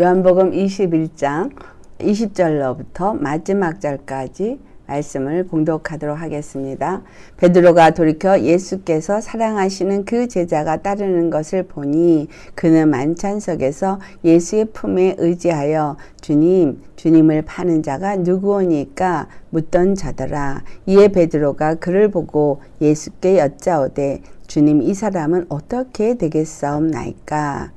요한복음 21장 20절로부터 마지막 절까지 말씀을 봉독하도록 하겠습니다. 베드로가 돌이켜 예수께서 사랑하시는 그 제자가 따르는 것을 보니 그는 만찬석에서 예수의 품에 의지하여 주님을 파는 자가 누구오니까 묻던 자더라. 이에 베드로가 그를 보고 예수께 여짜오되 주님, 이 사람은 어떻게 되겠사옵나이까?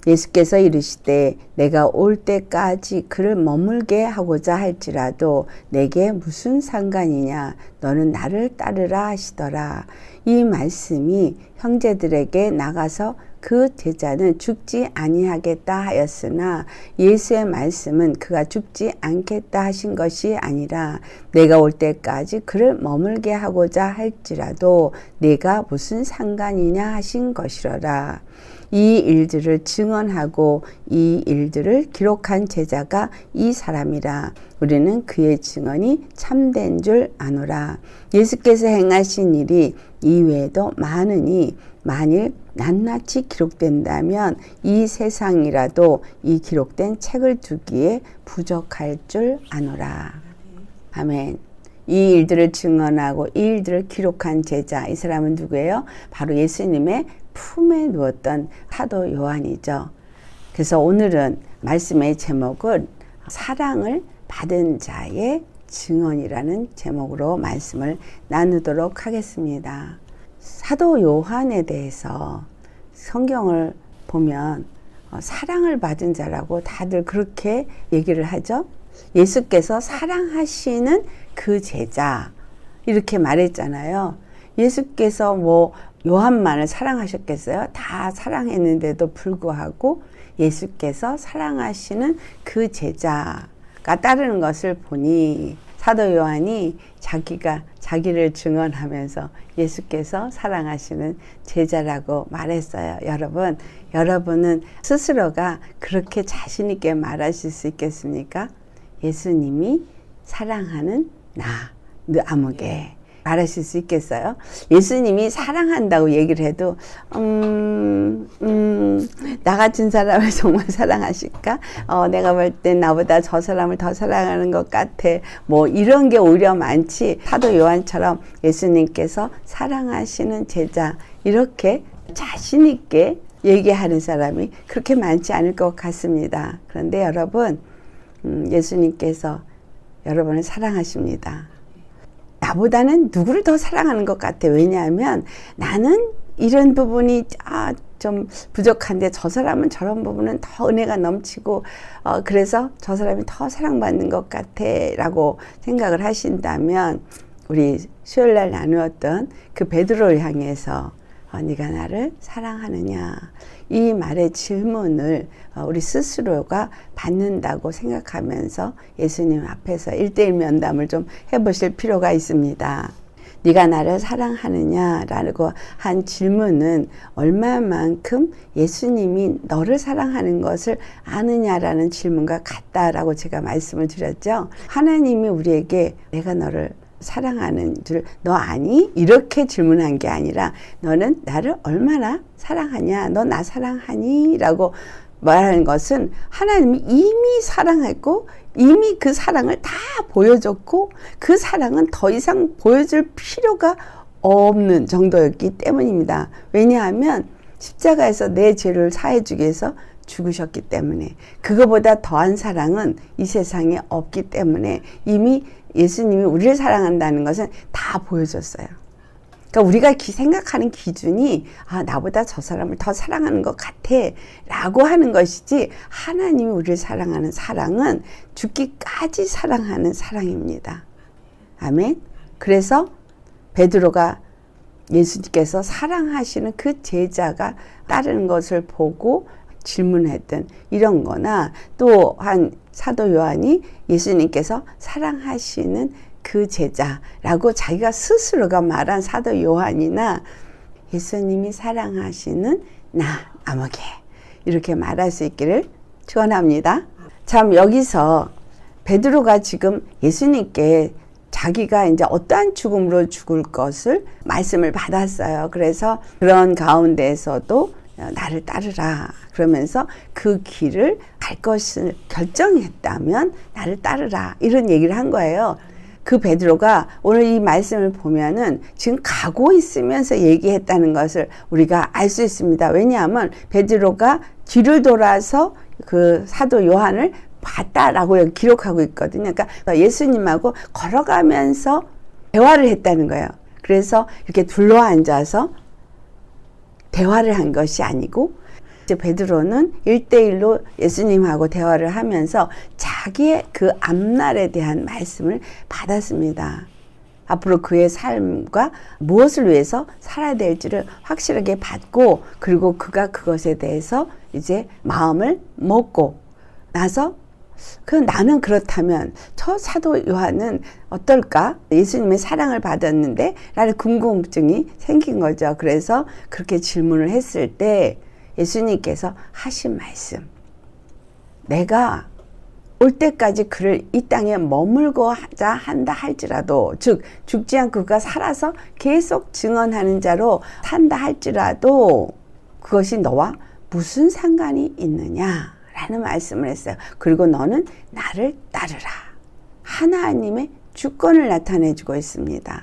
예수께서 이르시되 내가 올 때까지 그를 머물게 하고자 할지라도 내게 무슨 상관이냐? 너는 나를 따르라 하시더라. 이 말씀이 형제들에게 나가서 그 제자는 죽지 아니하겠다 하였으나 예수의 말씀은 그가 죽지 않겠다 하신 것이 아니라 내가 올 때까지 그를 머물게 하고자 할지라도 내가 무슨 상관이냐 하신 것이로라. 이 일들을 증언하고 이 일들을 기록한 제자가 이 사람이라. 우리는 그의 증언이 참된 줄 아노라. 예수께서 행하신 일이 이외에도 많으니 만일 낱낱이 기록된다면 이 세상이라도 이 기록된 책을 두기에 부족할 줄 아노라. 아멘. 이 일들을 증언하고 이 일들을 기록한 제자, 이 사람은 누구예요? 바로 예수님의 품에 누웠던 사도 요한이죠. 그래서 오늘은 말씀의 제목은 사랑을 받은 자의 증언이라는 제목으로 말씀을 나누도록 하겠습니다. 사도 요한에 대해서 성경을 보면 사랑을 받은 자라고 다들 그렇게 얘기를 하죠. 예수께서 사랑하시는 그 제자 이렇게 말했잖아요. 예수께서 요한만을 사랑하셨겠어요? 다 사랑했는데도 불구하고 예수께서 사랑하시는 그 제자가 따르는 것을 보니 사도 요한이 자기를 증언하면서 예수께서 사랑하시는 제자라고 말했어요. 여러분은 스스로가 그렇게 자신 있게 말하실 수 있겠습니까? 예수님이 사랑하는 나, 아무개 말하실 수 있겠어요? 예수님이 사랑한다고 얘기를 해도 나 같은 사람을 정말 사랑하실까? 내가 볼 땐 나보다 저 사람을 더 사랑하는 것 같아. 이런 게 오히려 많지. 사도 요한처럼 예수님께서 사랑하시는 제자 이렇게 자신 있게 얘기하는 사람이 그렇게 많지 않을 것 같습니다. 그런데 여러분, 예수님께서 여러분을 사랑하십니다. 나보다는 누구를 더 사랑하는 것 같아. 왜냐하면 나는 이런 부분이 좀 부족한데 저 사람은 저런 부분은 더 은혜가 넘치고 그래서 저 사람이 더 사랑받는 것 같아 라고 생각을 하신다면 우리 수요일날 나누었던 그 베드로를 향해서 네가 나를 사랑하느냐 이 말의 질문을 우리 스스로가 받는다고 생각하면서 예수님 앞에서 1:1 면담을 좀 해보실 필요가 있습니다. 네가 나를 사랑하느냐라고 한 질문은 얼마만큼 예수님이 너를 사랑하는 것을 아느냐라는 질문과 같다라고 제가 말씀을 드렸죠. 하나님이 우리에게 내가 너를 사랑하는 줄 너 아니? 이렇게 질문한 게 아니라 너는 나를 얼마나 사랑하냐? 너 나 사랑하니? 라고 말하는 것은 하나님이 이미 사랑했고 이미 그 사랑을 다 보여줬고 그 사랑은 더 이상 보여줄 필요가 없는 정도였기 때문입니다. 왜냐하면 십자가에서 내 죄를 사해주기 위해서 죽으셨기 때문에 그거보다 더한 사랑은 이 세상에 없기 때문에 이미 예수님이 우리를 사랑한다는 것은 다 보여줬어요. 그러니까 우리가 생각하는 기준이 나보다 저 사람을 더 사랑하는 것 같아 라고 하는 것이지 하나님이 우리를 사랑하는 사랑은 죽기까지 사랑하는 사랑입니다. 아멘. 그래서 베드로가 예수님께서 사랑하시는 그 제자가 따르는 것을 보고 질문했던 이런 거나 또한 사도 요한이 예수님께서 사랑하시는 그 제자라고 자기가 스스로가 말한 사도 요한이나 예수님이 사랑하시는 나 아무개 이렇게 말할 수 있기를 축원합니다. 참 여기서 베드로가 지금 예수님께 자기가 이제 어떠한 죽음으로 죽을 것을 말씀을 받았어요. 그래서 그런 가운데에서도 나를 따르라. 그러면서 그 길을 갈 것을 결정했다면 나를 따르라. 이런 얘기를 한 거예요. 그 베드로가 오늘 이 말씀을 보면은 지금 가고 있으면서 얘기했다는 것을 우리가 알 수 있습니다. 왜냐하면 베드로가 뒤를 돌아서 그 사도 요한을 봤다라고 여기 기록하고 있거든요. 그러니까 예수님하고 걸어가면서 대화를 했다는 거예요. 그래서 이렇게 둘러앉아서 대화를 한 것이 아니고 이제 베드로는 1대1로 예수님하고 대화를 하면서 자기의 그 앞날에 대한 말씀을 받았습니다. 앞으로 그의 삶과 무엇을 위해서 살아야 될지를 확실하게 받고 그리고 그가 그것에 대해서 이제 마음을 먹고 나서 나는 그렇다면 저 사도 요한은 어떨까? 예수님의 사랑을 받았는데 라는 궁금증이 생긴 거죠. 그래서 그렇게 질문을 했을 때 예수님께서 하신 말씀, 내가 올 때까지 그를 이 땅에 머물고자 한다 할지라도, 즉 죽지 않고 그가 살아서 계속 증언하는 자로 산다 할지라도 그것이 너와 무슨 상관이 있느냐 라는 말씀을 했어요. 그리고 너는 나를 따르라. 하나님의 주권을 나타내 주고 있습니다.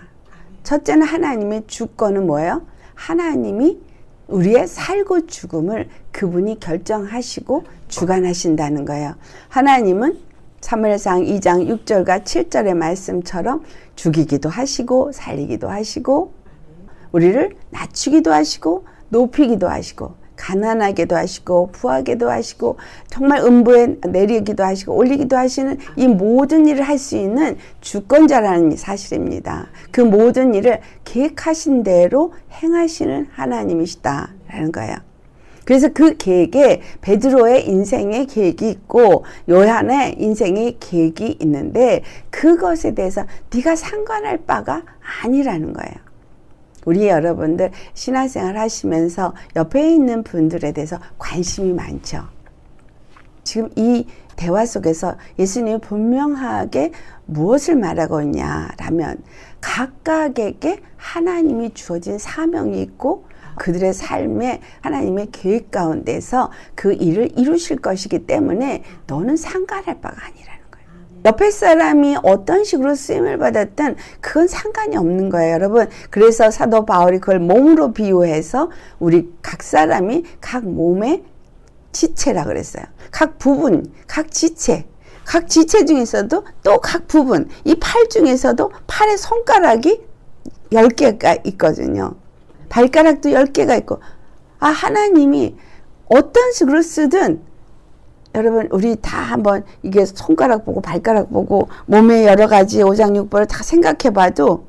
첫째는 하나님의 주권은 뭐예요? 하나님이 우리의 살고 죽음을 그분이 결정하시고 주관하신다는 거예요. 하나님은 사무엘상 2장 6절과 7절의 말씀처럼 죽이기도 하시고 살리기도 하시고 우리를 낮추기도 하시고 높이기도 하시고 가난하게도 하시고 부하게도 하시고 정말 음부에 내리기도 하시고 올리기도 하시는 이 모든 일을 할 수 있는 주권자라는 사실입니다. 그 모든 일을 계획하신 대로 행하시는 하나님이시다라는 거예요. 그래서 그 계획에 베드로의 인생의 계획이 있고 요한의 인생의 계획이 있는데 그것에 대해서 네가 상관할 바가 아니라는 거예요. 우리 여러분들 신앙생활 하시면서 옆에 있는 분들에 대해서 관심이 많죠. 지금 이 대화 속에서 예수님이 분명하게 무엇을 말하고 있냐라면 각각에게 하나님이 주어진 사명이 있고 그들의 삶에 하나님의 계획 가운데서 그 일을 이루실 것이기 때문에 너는 상관할 바가 아니라는 거예요. 옆에 사람이 어떤 식으로 쓰임을 받았든 그건 상관이 없는 거예요, 여러분. 그래서 사도 바울이 그걸 몸으로 비유해서 우리 각 사람이 각 몸의 지체라 그랬어요. 각 부분, 각 지체 중에서도 또 각 부분, 이 팔 중에서도 팔의 손가락이 10개가 있거든요. 발가락도 10개가 있고, 하나님이 어떤 식으로 쓰든, 여러분, 우리 다 한번 이게 손가락 보고, 발가락 보고, 몸의 여러 가지 오장육부를 다 생각해 봐도,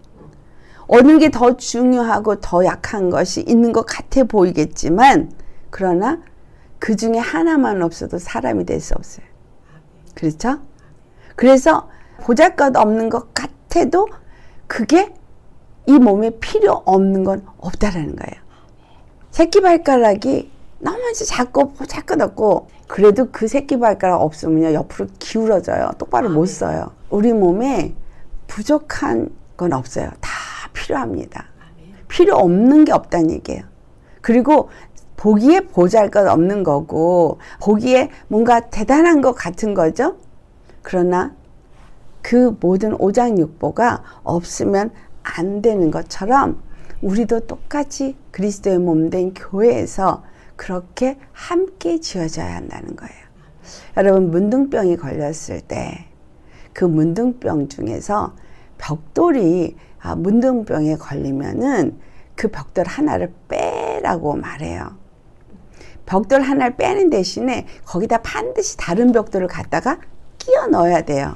어느 게 더 중요하고 더 약한 것이 있는 것 같아 보이겠지만, 그러나 그 중에 하나만 없어도 사람이 될 수 없어요. 그렇죠? 그래서 보잘것없는 것 같아도 그게 이 몸에 필요 없는 건 없다라는 거예요. 새끼발가락이 너무 작고 보잘것없고 그래도 그 새끼발가락 없으면요 옆으로 기울어져요. 똑바로 못 써요. 우리 몸에 부족한 건 없어요. 다 필요합니다. 필요 없는 게 없다는 얘기예요. 그리고 보기에 보잘것없는 거고 보기에 뭔가 대단한 것 같은 거죠. 그러나 그 모든 오장육부가 없으면 안 되는 것처럼 우리도 똑같이 그리스도의 몸된 교회에서 그렇게 함께 지어져야 한다는 거예요. 여러분, 문둥병이 걸렸을 때 그 문둥병 중에서 벽돌이 문둥병에 걸리면은 그 벽돌 하나를 빼라고 말해요. 벽돌 하나를 빼는 대신에 거기다 반드시 다른 벽돌을 갖다가 끼워 넣어야 돼요.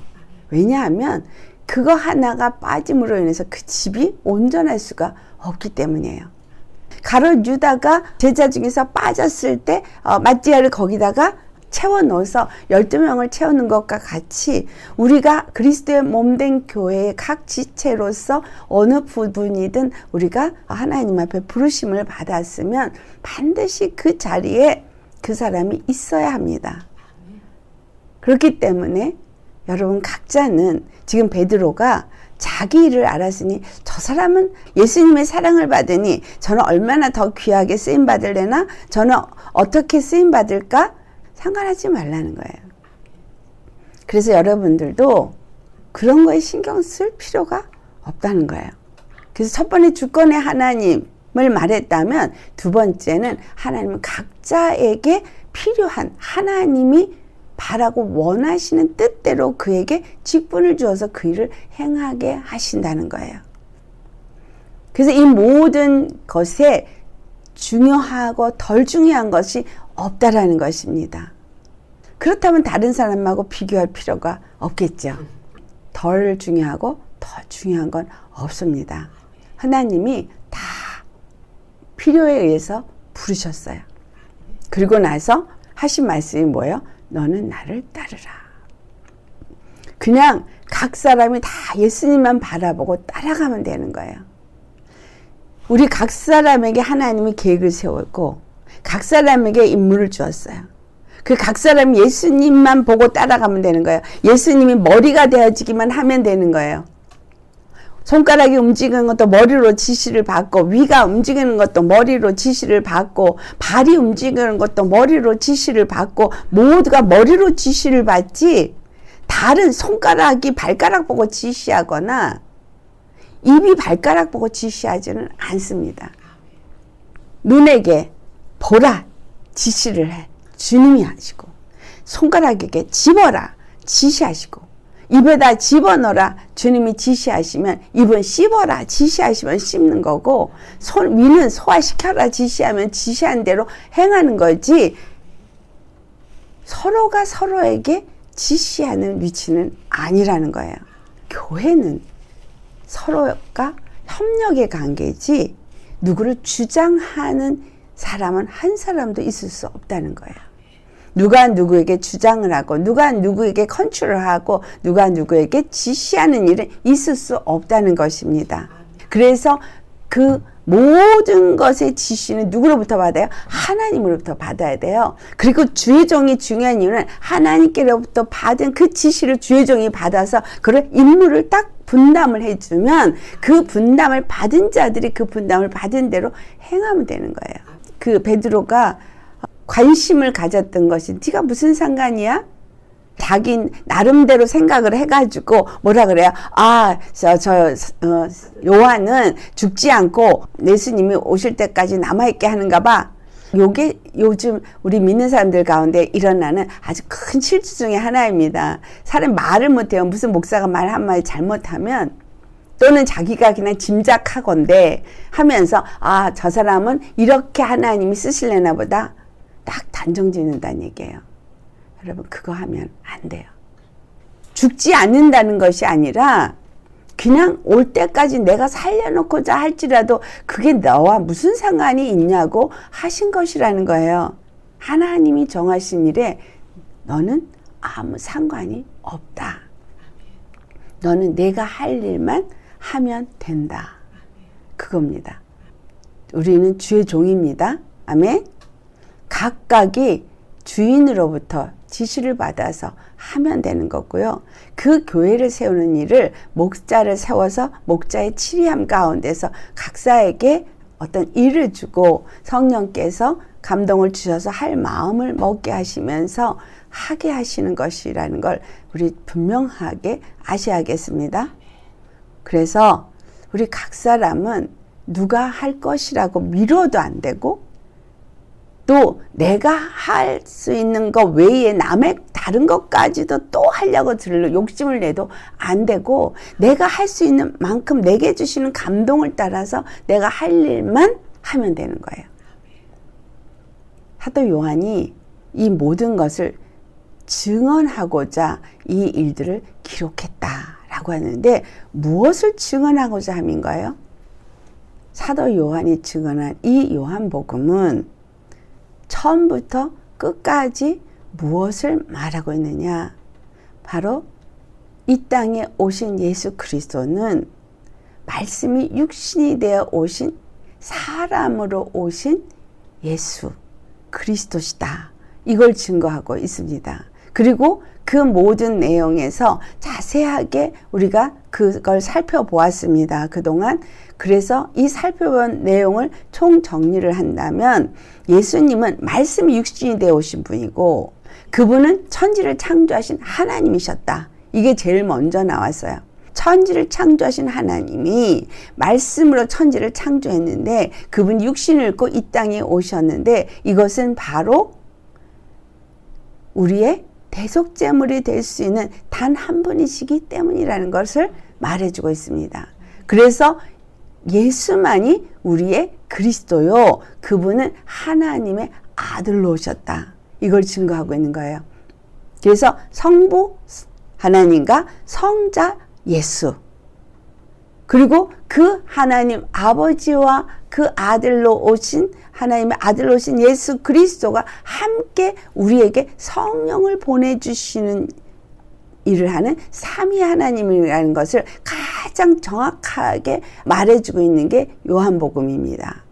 왜냐하면 그거 하나가 빠짐으로 인해서 그 집이 온전할 수가 없기 때문이에요. 가룟 유다가 제자 중에서 빠졌을 때 마띠아를 거기다가 채워 넣어서 12명을 채우는 것과 같이 우리가 그리스도의 몸된 교회의 각 지체로서 어느 부분이든 우리가 하나님 앞에 부르심을 받았으면 반드시 그 자리에 그 사람이 있어야 합니다. 그렇기 때문에 여러분 각자는 지금 베드로가 자기 일을 알았으니 저 사람은 예수님의 사랑을 받으니 저는 얼마나 더 귀하게 쓰임 받을래나? 저는 어떻게 쓰임 받을까? 상관하지 말라는 거예요. 그래서 여러분들도 그런 거에 신경 쓸 필요가 없다는 거예요. 그래서 첫 번째 주권의 하나님을 말했다면 두 번째는 하나님은 각자에게 필요한 하나님이 바라고 원하시는 뜻대로 그에게 직분을 주어서 그 일을 행하게 하신다는 거예요. 그래서 이 모든 것에 중요하고 덜 중요한 것이 없다라는 것입니다. 그렇다면 다른 사람하고 비교할 필요가 없겠죠. 덜 중요하고 더 중요한 건 없습니다. 하나님이 다 필요에 의해서 부르셨어요. 그리고 나서 하신 말씀이 뭐예요? 너는 나를 따르라. 그냥 각 사람이 다 예수님만 바라보고 따라가면 되는 거예요. 우리 각 사람에게 하나님이 계획을 세웠고 각 사람에게 임무를 주었어요. 그 각 사람이 예수님만 보고 따라가면 되는 거예요. 예수님이 머리가 되어지기만 하면 되는 거예요. 손가락이 움직이는 것도 머리로 지시를 받고, 위가 움직이는 것도 머리로 지시를 받고, 발이 움직이는 것도 머리로 지시를 받고, 모두가 머리로 지시를 받지, 다른 손가락이 발가락 보고 지시하거나 입이 발가락 보고 지시하지는 않습니다. 눈에게 보라 지시를 해 주님이 하시고, 손가락에게 집어라 지시하시고, 입에다 집어넣어라 주님이 지시하시면 입은 씹어라 지시하시면 씹는 거고, 위는 소화시켜라 지시하면 지시한 대로 행하는 거지, 서로가 서로에게 지시하는 위치는 아니라는 거예요. 교회는 서로가 협력의 관계지 누구를 주장하는 사람은 한 사람도 있을 수 없다는 거예요. 누가 누구에게 주장을 하고 누가 누구에게 컨트롤을 하고 누가 누구에게 지시하는 일은 있을 수 없다는 것입니다. 그래서 그 모든 것의 지시는 누구로부터 받아요? 하나님으로부터 받아야 돼요. 그리고 주의 종이 중요한 이유는 하나님께로부터 받은 그 지시를 주의 종이 받아서 그런 임무를 딱 분담을 해주면 그 분담을 받은 자들이 그 분담을 받은 대로 행하면 되는 거예요. 그 베드로가 관심을 가졌던 것이 네가 무슨 상관이야? 자기 나름대로 생각을 해가지고 뭐라 그래요? 요한은 죽지 않고 예수님이 오실 때까지 남아있게 하는가 봐. 요게 요즘 우리 믿는 사람들 가운데 일어나는 아주 큰 실수 중에 하나입니다. 사람 말을 못해요. 무슨 목사가 말 한마디 잘못하면 또는 자기가 그냥 짐작하건대 하면서 저 사람은 이렇게 하나님이 쓰실래나 보다 딱 단정 짓는다는 얘기예요. 여러분 그거 하면 안 돼요. 죽지 않는다는 것이 아니라 그냥 올 때까지 내가 살려놓고자 할지라도 그게 너와 무슨 상관이 있냐고 하신 것이라는 거예요. 하나님이 정하신 일에 너는 아무 상관이 없다. 너는 내가 할 일만 하면 된다. 그겁니다. 우리는 주의 종입니다. 아멘. 각각이 주인으로부터 지시를 받아서 하면 되는 거고요. 그 교회를 세우는 일을 목자를 세워서 목자의 치리함 가운데서 각자에게 어떤 일을 주고 성령께서 감동을 주셔서 할 마음을 먹게 하시면서 하게 하시는 것이라는 걸 우리 분명하게 아셔야겠습니다. 그래서 우리 각 사람은 누가 할 것이라고 미뤄도 안 되고 또 내가 할 수 있는 것 외에 남의 다른 것까지도 또 하려고 욕심을 내도 안 되고 내가 할 수 있는 만큼 내게 주시는 감동을 따라서 내가 할 일만 하면 되는 거예요. 사도 요한이 이 모든 것을 증언하고자 이 일들을 기록했다라고 하는데 무엇을 증언하고자 함인가요? 사도 요한이 증언한 이 요한복음은 처음부터 끝까지 무엇을 말하고 있느냐? 바로 이 땅에 오신 예수 그리스도는 말씀이 육신이 되어 오신 사람으로 오신 예수 그리스도시다. 이걸 증거하고 있습니다. 그리고 그 모든 내용에서 자세하게 우리가 그걸 살펴보았습니다. 그동안. 그래서 이 살펴본 내용을 총정리를 한다면 예수님은 말씀이 육신이 되어 오신 분이고 그분은 천지를 창조하신 하나님이셨다. 이게 제일 먼저 나왔어요. 천지를 창조하신 하나님이 말씀으로 천지를 창조했는데 그분이 육신을 입고 이 땅에 오셨는데 이것은 바로 우리의 대속제물이 될 수 있는 단 한 분이시기 때문이라는 것을 말해주고 있습니다. 그래서 예수만이 우리의 그리스도요. 그분은 하나님의 아들로 오셨다. 이걸 증거하고 있는 거예요. 그래서 성부 하나님과 성자 예수 그리고 그 하나님 아버지와 그 아들로 오신 하나님의 아들로 오신 예수 그리스도가 함께 우리에게 성령을 보내주시는 일을 하는 삼위 하나님이라는 것을 가장 정확하게 말해주고 있는 게 요한복음입니다.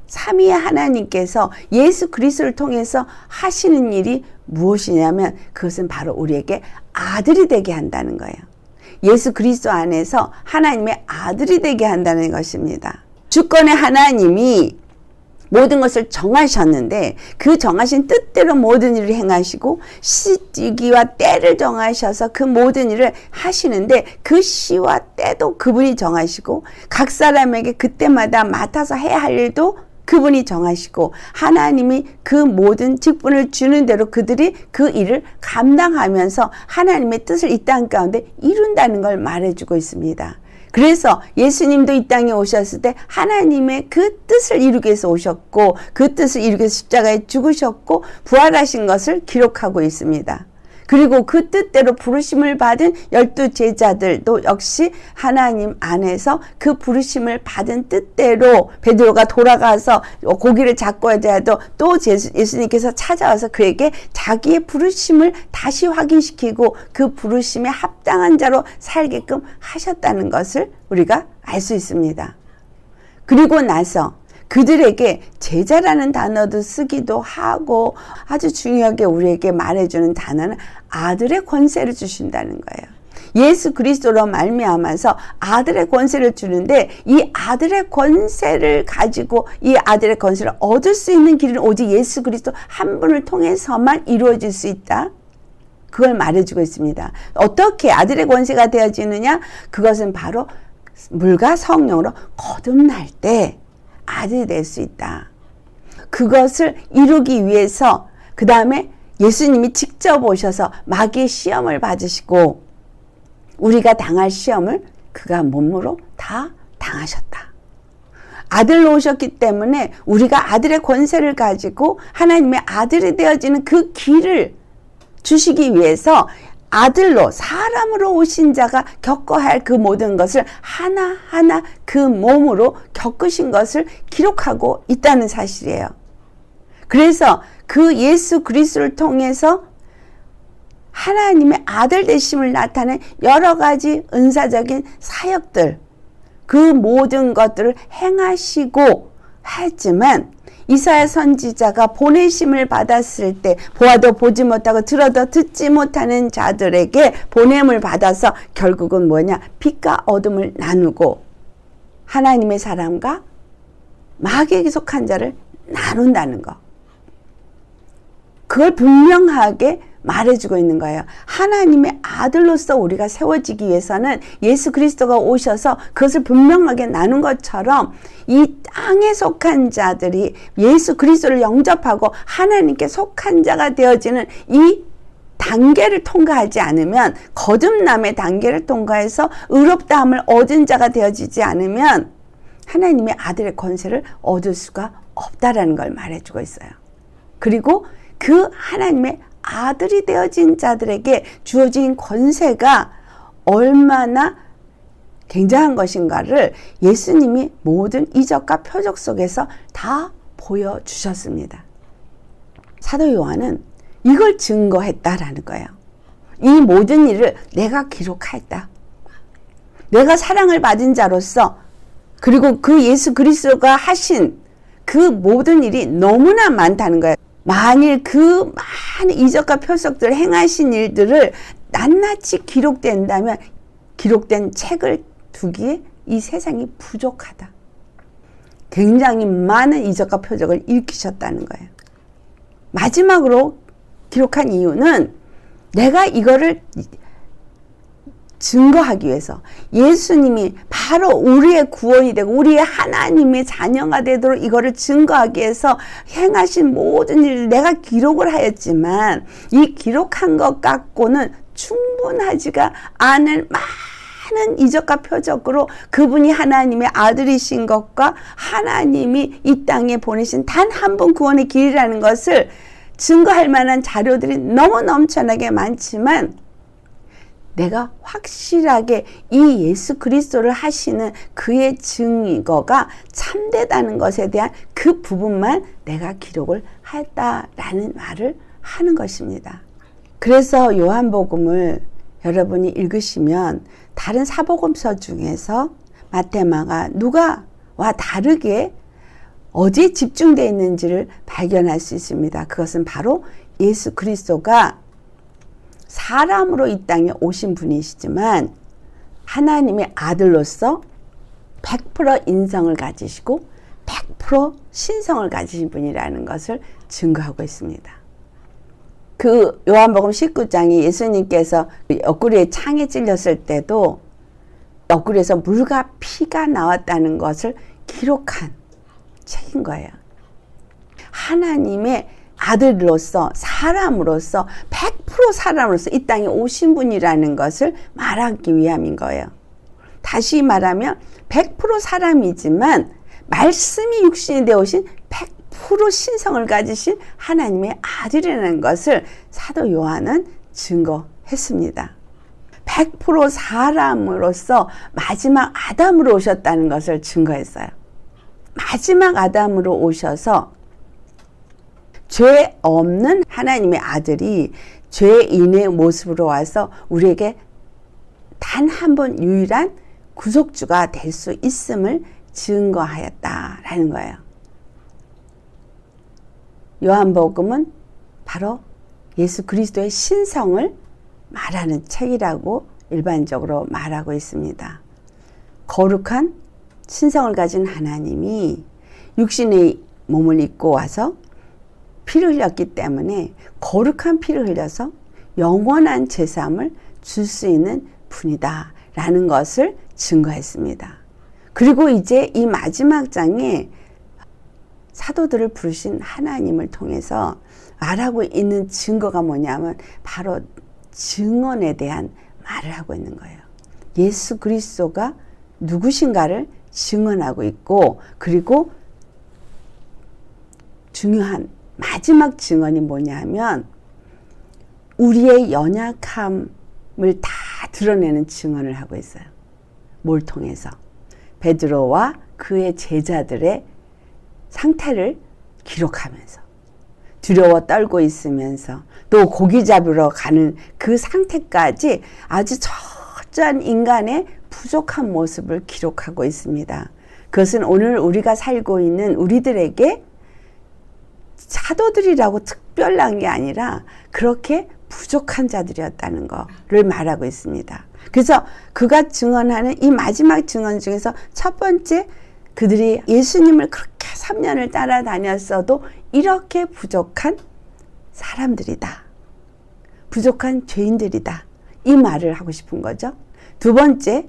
삼위 하나님께서 예수 그리스도를 통해서 하시는 일이 무엇이냐면 그것은 바로 우리에게 아들이 되게 한다는 거예요. 예수 그리스도 안에서 하나님의 아들이 되게 한다는 것입니다. 주권의 하나님이 모든 것을 정하셨는데 그 정하신 뜻대로 모든 일을 행하시고 시기와 때를 정하셔서 그 모든 일을 하시는데 그 시와 때도 그분이 정하시고 각 사람에게 그때마다 맡아서 해야 할 일도 그분이 정하시고 하나님이 그 모든 직분을 주는 대로 그들이 그 일을 감당하면서 하나님의 뜻을 이 땅 가운데 이룬다는 걸 말해주고 있습니다. 그래서 예수님도 이 땅에 오셨을 때 하나님의 그 뜻을 이루기 위해서 오셨고 그 뜻을 이루기 위해서 십자가에 죽으셨고 부활하신 것을 기록하고 있습니다. 그리고 그 뜻대로 부르심을 받은 12 제자들도 역시 하나님 안에서 그 부르심을 받은 뜻대로 베드로가 돌아가서 고기를 잡고 하더라도 또 예수님께서 찾아와서 그에게 자기의 부르심을 다시 확인시키고 그 부르심에 합당한 자로 살게끔 하셨다는 것을 우리가 알 수 있습니다. 그리고 나서 그들에게 제자라는 단어도 쓰기도 하고 아주 중요하게 우리에게 말해주는 단어는 아들의 권세를 주신다는 거예요. 예수 그리스도로 말미암아서 아들의 권세를 주는데 이 아들의 권세를 가지고 이 아들의 권세를 얻을 수 있는 길은 오직 예수 그리스도 한 분을 통해서만 이루어질 수 있다. 그걸 말해주고 있습니다. 어떻게 아들의 권세가 되어지느냐? 그것은 바로 물과 성령으로 거듭날 때 아들이 될 수 있다. 그것을 이루기 위해서 그 다음에 예수님이 직접 오셔서 마귀의 시험을 받으시고 우리가 당할 시험을 그가 몸으로 다 당하셨다. 아들로 오셨기 때문에 우리가 아들의 권세를 가지고 하나님의 아들이 되어지는 그 길을 주시기 위해서 아들로 사람으로 오신 자가 겪어야 할 그 모든 것을 하나하나 그 몸으로 겪으신 것을 기록하고 있다는 사실이에요. 그래서 그 예수 그리스도를 통해서 하나님의 아들 되심을 나타낸 여러 가지 은사적인 사역들 그 모든 것들을 행하시고 했지만 이사야 선지자가 보내심을 받았을 때 보아도 보지 못하고 들어도 듣지 못하는 자들에게 보냄을 받아서 결국은 뭐냐? 빛과 어둠을 나누고 하나님의 사람과 마귀에게 속한 자를 나눈다는 거. 그걸 분명하게 말해주고 있는 거예요. 하나님의 아들로서 우리가 세워지기 위해서는 예수 그리스도가 오셔서 그것을 분명하게 나눈 것처럼 이 땅에 속한 자들이 예수 그리스도를 영접하고 하나님께 속한 자가 되어지는 이 단계를 통과하지 않으면 거듭남의 단계를 통과해서 의롭다함을 얻은 자가 되어지지 않으면 하나님의 아들의 권세를 얻을 수가 없다라는 걸 말해주고 있어요. 그리고 그 하나님의 아들이 되어진 자들에게 주어진 권세가 얼마나 굉장한 것인가를 예수님이 모든 이적과 표적 속에서 다 보여주셨습니다. 사도 요한은 이걸 증거했다라는 거예요. 이 모든 일을 내가 기록했다. 내가 사랑을 받은 자로서 그리고 그 예수 그리스도가 하신 그 모든 일이 너무나 많다는 거예요. 만일 그 많은 이적과 표적들을 행하신 일들을 낱낱이 기록된다면 기록된 책을 두기에 이 세상이 부족하다. 굉장히 많은 이적과 표적을 일으키셨다는 거예요. 마지막으로 기록한 이유는 내가 이거를 증거하기 위해서 예수님이 바로 우리의 구원이 되고 우리의 하나님의 자녀가 되도록 이거를 증거하기 위해서 행하신 모든 일을 내가 기록을 하였지만 이 기록한 것 갖고는 충분하지가 않은 많은 이적과 표적으로 그분이 하나님의 아들이신 것과 하나님이 이 땅에 보내신 단 한 분 구원의 길이라는 것을 증거할 만한 자료들이 너무 넘쳐나게 많지만 내가 확실하게 이 예수 그리스도를 하시는 그의 증거가 참되다는 것에 대한 그 부분만 내가 기록을 했다라는 말을 하는 것입니다. 그래서 요한복음을 여러분이 읽으시면 다른 사복음서 중에서 마태, 마가, 누가와 다르게 어디에 집중되어 있는지를 발견할 수 있습니다. 그것은 바로 예수 그리스도가 사람으로 이 땅에 오신 분이시지만 하나님의 아들로서 100% 인성을 가지시고 100% 신성을 가지신 분이라는 것을 증거하고 있습니다. 그 요한복음 19장에 예수님께서 옆구리에 창에 찔렸을 때도 옆구리에서 물과 피가 나왔다는 것을 기록한 책인 거예요. 하나님의 아들로서 사람으로서 100% 사람으로서 이 땅에 오신 분이라는 것을 말하기 위함인 거예요. 다시 말하면 100% 사람이지만 말씀이 육신이 되어 오신 100% 신성을 가지신 하나님의 아들이라는 것을 사도 요한은 증거했습니다. 100% 사람으로서 마지막 아담으로 오셨다는 것을 증거했어요. 마지막 아담으로 오셔서 죄 없는 하나님의 아들이 죄인의 모습으로 와서 우리에게 단 한 번 유일한 구속주가 될 수 있음을 증거하였다라는 거예요. 요한복음은 바로 예수 그리스도의 신성을 말하는 책이라고 일반적으로 말하고 있습니다. 거룩한 신성을 가진 하나님이 육신의 몸을 입고 와서 피를 흘렸기 때문에 거룩한 피를 흘려서 영원한 제사함을 줄 수 있는 분이다 라는 것을 증거했습니다. 그리고 이제 이 마지막 장에 사도들을 부르신 하나님을 통해서 말하고 있는 증거가 뭐냐면 바로 증언에 대한 말을 하고 있는 거예요. 예수 그리스도가 누구신가를 증언하고 있고, 그리고 중요한 마지막 증언이 뭐냐면 우리의 연약함을 다 드러내는 증언을 하고 있어요. 뭘 통해서? 베드로와 그의 제자들의 상태를 기록하면서 두려워 떨고 있으면서 또 고기 잡으러 가는 그 상태까지 아주 철저한 인간의 부족한 모습을 기록하고 있습니다. 그것은 오늘 우리가 살고 있는 우리들에게 사도들이라고 특별한 게 아니라 그렇게 부족한 자들이었다는 것을 말하고 있습니다. 그래서 그가 증언하는 이 마지막 증언 중에서 첫 번째, 그들이 예수님을 그렇게 3년을 따라다녔어도 이렇게 부족한 사람들이다. 부족한 죄인들이다. 이 말을 하고 싶은 거죠. 두 번째,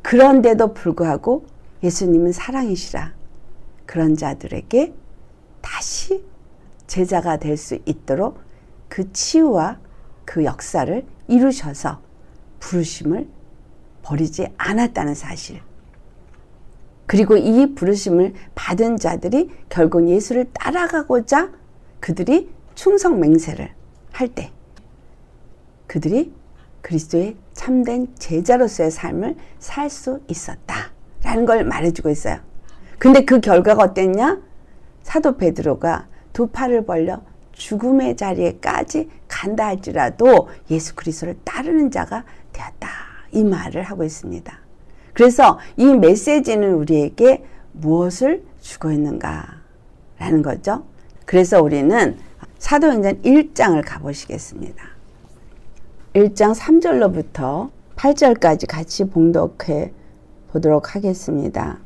그런데도 불구하고 예수님은 사랑이시라. 그런 자들에게 다시 제자가 될 수 있도록 그 치유와 그 역사를 이루셔서 부르심을 버리지 않았다는 사실. 그리고 이 부르심을 받은 자들이 결국 예수를 따라가고자 그들이 충성 맹세를 할 때 그들이 그리스도의 참된 제자로서의 삶을 살 수 있었다라는 걸 말해주고 있어요. 근데 그 결과가 어땠냐? 사도 베드로가 두 팔을 벌려 죽음의 자리에까지 간다 할지라도 예수 그리스도를 따르는 자가 되었다. 이 말을 하고 있습니다. 그래서 이 메시지는 우리에게 무엇을 주고 있는가라는 거죠. 그래서 우리는 사도행전 1장을 가보시겠습니다. 1장 3절로부터 8절까지 같이 봉독해 보도록 하겠습니다.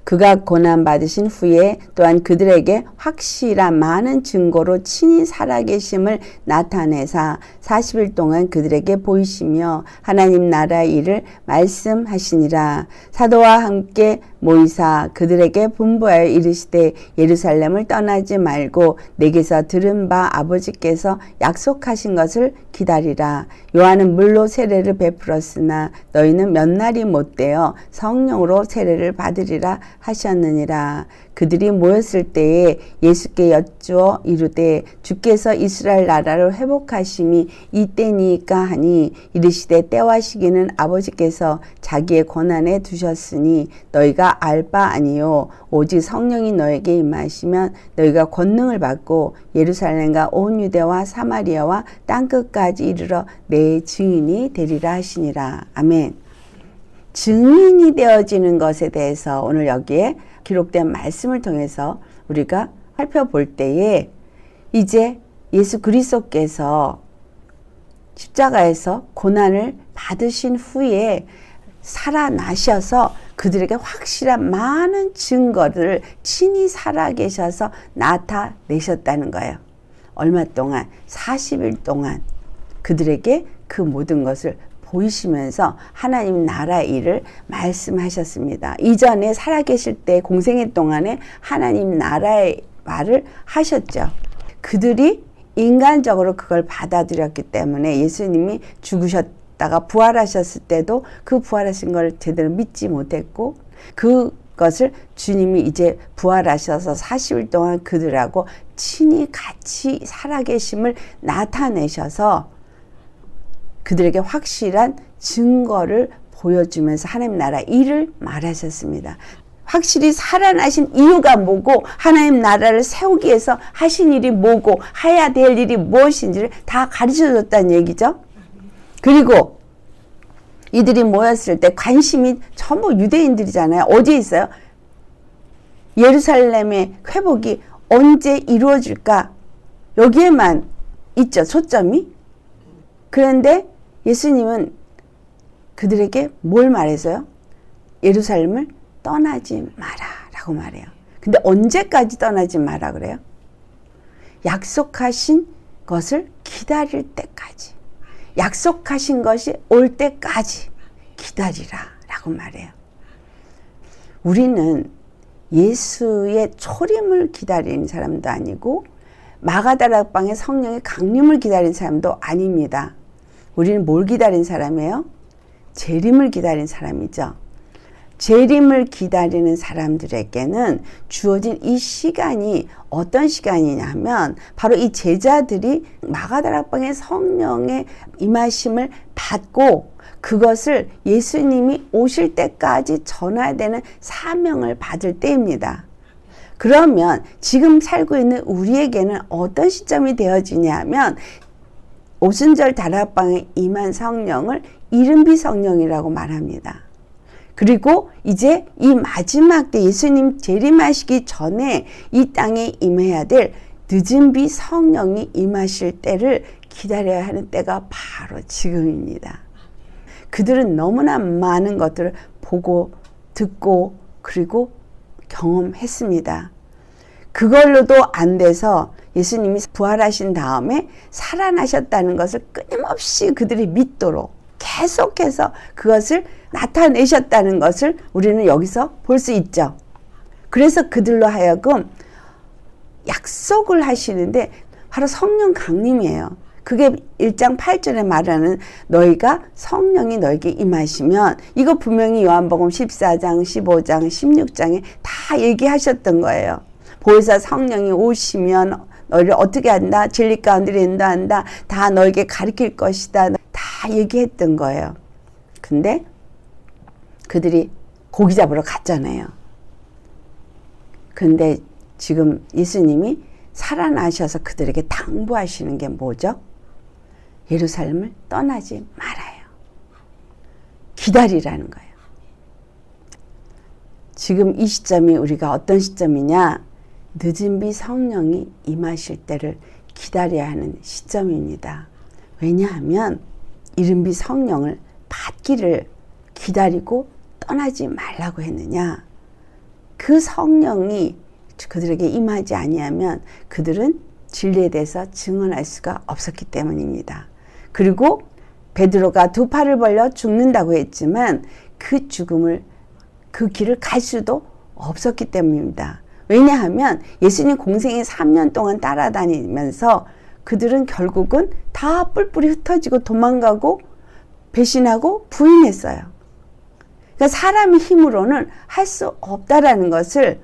그가 고난받으신 후에 또한 그들에게 확실한 많은 증거로 친히 살아계심을 나타내사 40일 동안 그들에게 보이시며 하나님 나라의 일을 말씀하시니라. 사도와 함께 모이사 그들에게 분부하여 이르시되 예루살렘을 떠나지 말고 내게서 들은 바 아버지께서 약속하신 것을 기다리라. 요한은 물로 세례를 베풀었으나 너희는 몇 날이 못되어 성령으로 세례를 받으리라 하셨느니라. 그들이 모였을 때에 예수께 여쭈어 이르되 주께서 이스라엘 나라를 회복하심이 이때니까 하니 이르시되 때와 시기는 아버지께서 자기의 권한에 두셨으니 너희가 알 바 아니요 오직 성령이 너에게 임하시면 너희가 권능을 받고 예루살렘과 온 유대와 사마리아와 땅끝까지 이르러 내 증인이 되리라 하시니라. 아멘. 증인이 되어지는 것에 대해서 오늘 여기에 기록된 말씀을 통해서 우리가 살펴볼 때에 이제 예수 그리스도께서 십자가에서 고난을 받으신 후에 살아나셔서 그들에게 확실한 많은 증거를 친히 살아계셔서 나타내셨다는 거예요. 얼마 동안? 40일 동안 그들에게 그 모든 것을 보이시면서 하나님 나라의 일을 말씀하셨습니다. 이전에 살아계실 때 공생애 동안에 하나님 나라의 말을 하셨죠. 그들이 인간적으로 그걸 받아들였기 때문에 예수님이 죽으셨다가 부활하셨을 때도 그 부활하신 걸 제대로 믿지 못했고 그것을 주님이 이제 부활하셔서 40일 동안 그들하고 친히 같이 살아계심을 나타내셔서 그들에게 확실한 증거를 보여주면서 하나님 나라 일을 말하셨습니다. 확실히 살아나신 이유가 뭐고 하나님 나라를 세우기 위해서 하신 일이 뭐고 해야 될 일이 무엇인지를 다 가르쳐줬다는 얘기죠. 그리고 이들이 모였을 때 관심이 전부 유대인들이잖아요. 어디에 있어요? 예루살렘의 회복이 언제 이루어질까? 여기에만 있죠. 초점이. 그런데 예수님은 그들에게 뭘 말해서요? 예루살렘을 떠나지 마라 라고 말해요. 근데 언제까지 떠나지 마라 그래요? 약속하신 것을 기다릴 때까지. 약속하신 것이 올 때까지 기다리라 라고 말해요. 우리는 예수의 초림을 기다리는 사람도 아니고 마가다락방의 성령의 강림을 기다리는 사람도 아닙니다. 우리는 뭘 기다린 사람이에요? 재림을 기다린 사람이죠. 재림을 기다리는 사람들에게는 주어진 이 시간이 어떤 시간이냐면 바로 이 제자들이 마가다락방의 성령의 임하심을 받고 그것을 예수님이 오실 때까지 전해야 되는 사명을 받을 때입니다. 그러면 지금 살고 있는 우리에게는 어떤 시점이 되어지냐면 오순절 다락방에 임한 성령을 이른비 성령이라고 말합니다. 그리고 이제 이 마지막 때 예수님 재림하시기 전에 이 땅에 임해야 될 늦은 비 성령이 임하실 때를 기다려야 하는 때가 바로 지금입니다. 그들은 너무나 많은 것들을 보고 듣고 그리고 경험했습니다. 그걸로도 안 돼서 예수님이 부활하신 다음에 살아나셨다는 것을 끊임없이 그들이 믿도록 계속해서 그것을 나타내셨다는 것을 우리는 여기서 볼 수 있죠. 그래서 그들로 하여금 약속을 하시는데 바로 성령 강림이에요. 그게 1장 8절에 말하는 너희가 성령이 너에게 임하시면 이거 분명히 요한복음 14장, 15장, 16장에 다 얘기하셨던 거예요. 보혜사 성령이 오시면 너희를 어떻게 한다? 진리 가운데 인도한다. 다 너에게 가르칠 것이다. 다 얘기했던 거예요. 근데 그들이 고기 잡으러 갔잖아요. 근데 지금 예수님이 살아나셔서 그들에게 당부하시는 게 뭐죠? 예루살렘을 떠나지 말아요. 기다리라는 거예요. 지금 이 시점이 우리가 어떤 시점이냐? 늦은 비 성령이 임하실 때를 기다려야 하는 시점입니다. 왜냐하면 이른 비 성령을 받기를 기다리고 떠나지 말라고 했느냐? 그 성령이 그들에게 임하지 아니하면 그들은 진리에 대해서 증언할 수가 없었기 때문입니다. 그리고 베드로가 두 팔을 벌려 죽는다고 했지만 그 죽음을 그 길을 갈 수도 없었기 때문입니다. 왜냐하면 예수님 공생애 3년 동안 따라다니면서 그들은 결국은 다 뿔뿔이 흩어지고 도망가고 배신하고 부인했어요. 그러니까 사람의 힘으로는 할 수 없다라는 것을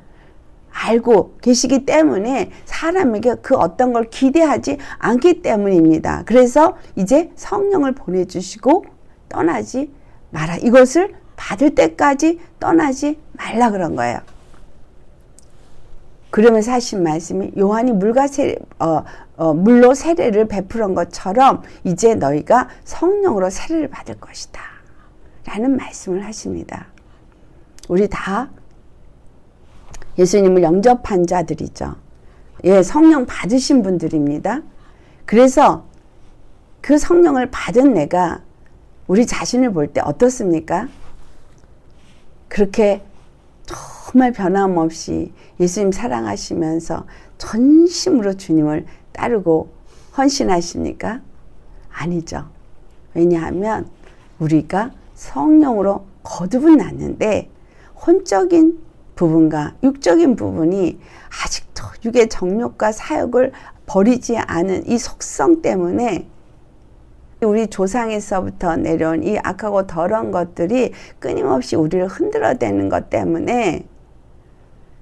알고 계시기 때문에 사람에게 그 어떤 걸 기대하지 않기 때문입니다. 그래서 이제 성령을 보내주시고 떠나지 마라. 이것을 받을 때까지 떠나지 말라 그런 거예요. 그러면서 하신 말씀이 요한이 물로 세례를 베푸는 것처럼 이제 너희가 성령으로 세례를 받을 것이다 라는 말씀을 하십니다. 우리 다 예수님을 영접한 자들이죠. 예, 성령 받으신 분들입니다. 그래서 그 성령을 받은 내가 우리 자신을 볼 때 어떻습니까? 그렇게 정말 변함없이 예수님 사랑하시면서 전심으로 주님을 따르고 헌신하십니까? 아니죠. 왜냐하면 우리가 성령으로 거듭은 났는데 혼적인 부분과 육적인 부분이 아직도 육의 정욕과 사욕을 버리지 않은 이 속성 때문에 우리 조상에서부터 내려온 이 악하고 더러운 것들이 끊임없이 우리를 흔들어대는 것 때문에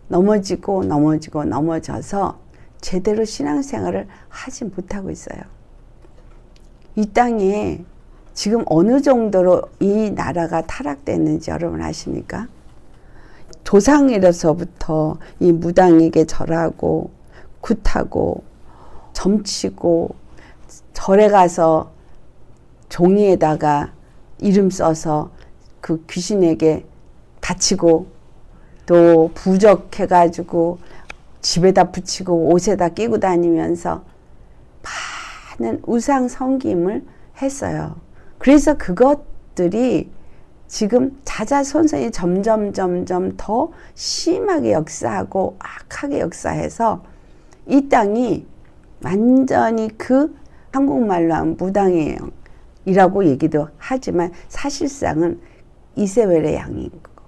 넘어져서 제대로 신앙생활을 하지 못하고 있어요. 이 땅에 지금 어느 정도로 이 나라가 타락됐는지 여러분 아십니까? 조상에서부터 이 무당에게 절하고 굿하고 점치고 절에 가서 종이에다가 이름 써서 그 귀신에게 바치고 또 부적해가지고 집에다 붙이고 옷에다 끼고 다니면서 많은 우상 섬김을 했어요. 그래서 그것들이 지금 자자손손이 점점 더 심하게 역사하고 악하게 역사해서 이 땅이 완전히 그 한국말로 하면 무당의 영이라고 얘기도 하지만 사실상은 이세벨의 영인 거고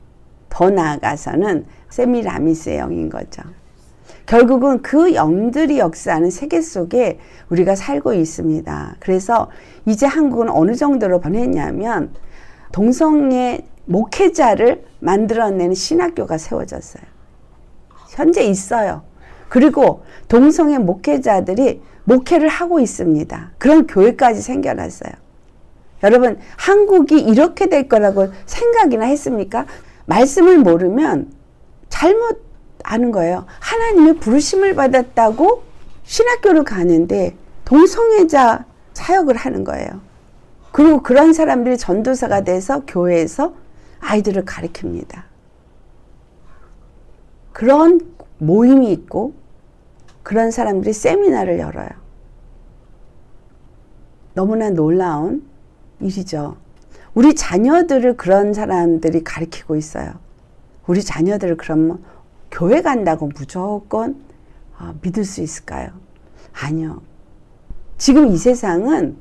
더 나아가서는 세미라미스의 영인 거죠. 결국은 그 영들이 역사하는 세계 속에 우리가 살고 있습니다. 그래서 이제 한국은 어느 정도로 변했냐면 동성애 목회자를 만들어내는 신학교가 세워졌어요. 현재 있어요. 그리고 동성애 목회자들이 목회를 하고 있습니다. 그런 교회까지 생겨났어요. 여러분, 한국이 이렇게 될 거라고 생각이나 했습니까? 말씀을 모르면 잘못 아는 거예요. 하나님의 부르심을 받았다고 신학교를 가는데 동성애자 사역을 하는 거예요. 그리고 그런 사람들이 전도사가 돼서 교회에서 아이들을 가르칩니다. 그런 모임이 있고 그런 사람들이 세미나를 열어요. 너무나 놀라운 일이죠. 우리 자녀들을 그런 사람들이 가르치고 있어요. 우리 자녀들을 그러면 교회 간다고 무조건 믿을 수 있을까요? 아니요. 지금 이 세상은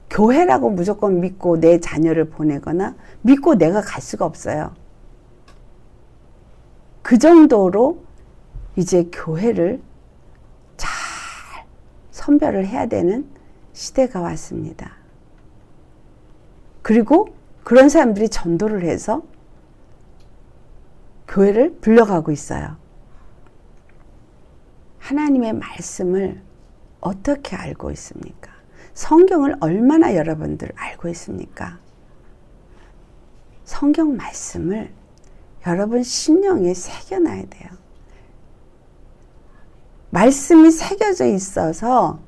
교회라고 무조건 믿고 내 자녀를 보내거나 믿고 내가 갈 수가 없어요. 그 정도로 이제 교회를 잘 선별을 해야 되는 시대가 왔습니다. 그리고 그런 사람들이 전도를 해서 교회를 불려가고 있어요. 하나님의 말씀을 어떻게 알고 있습니까? 성경을 얼마나 여러분들 알고 있습니까? 성경 말씀을 여러분 심령에 새겨놔야 돼요. 말씀이 새겨져 있어서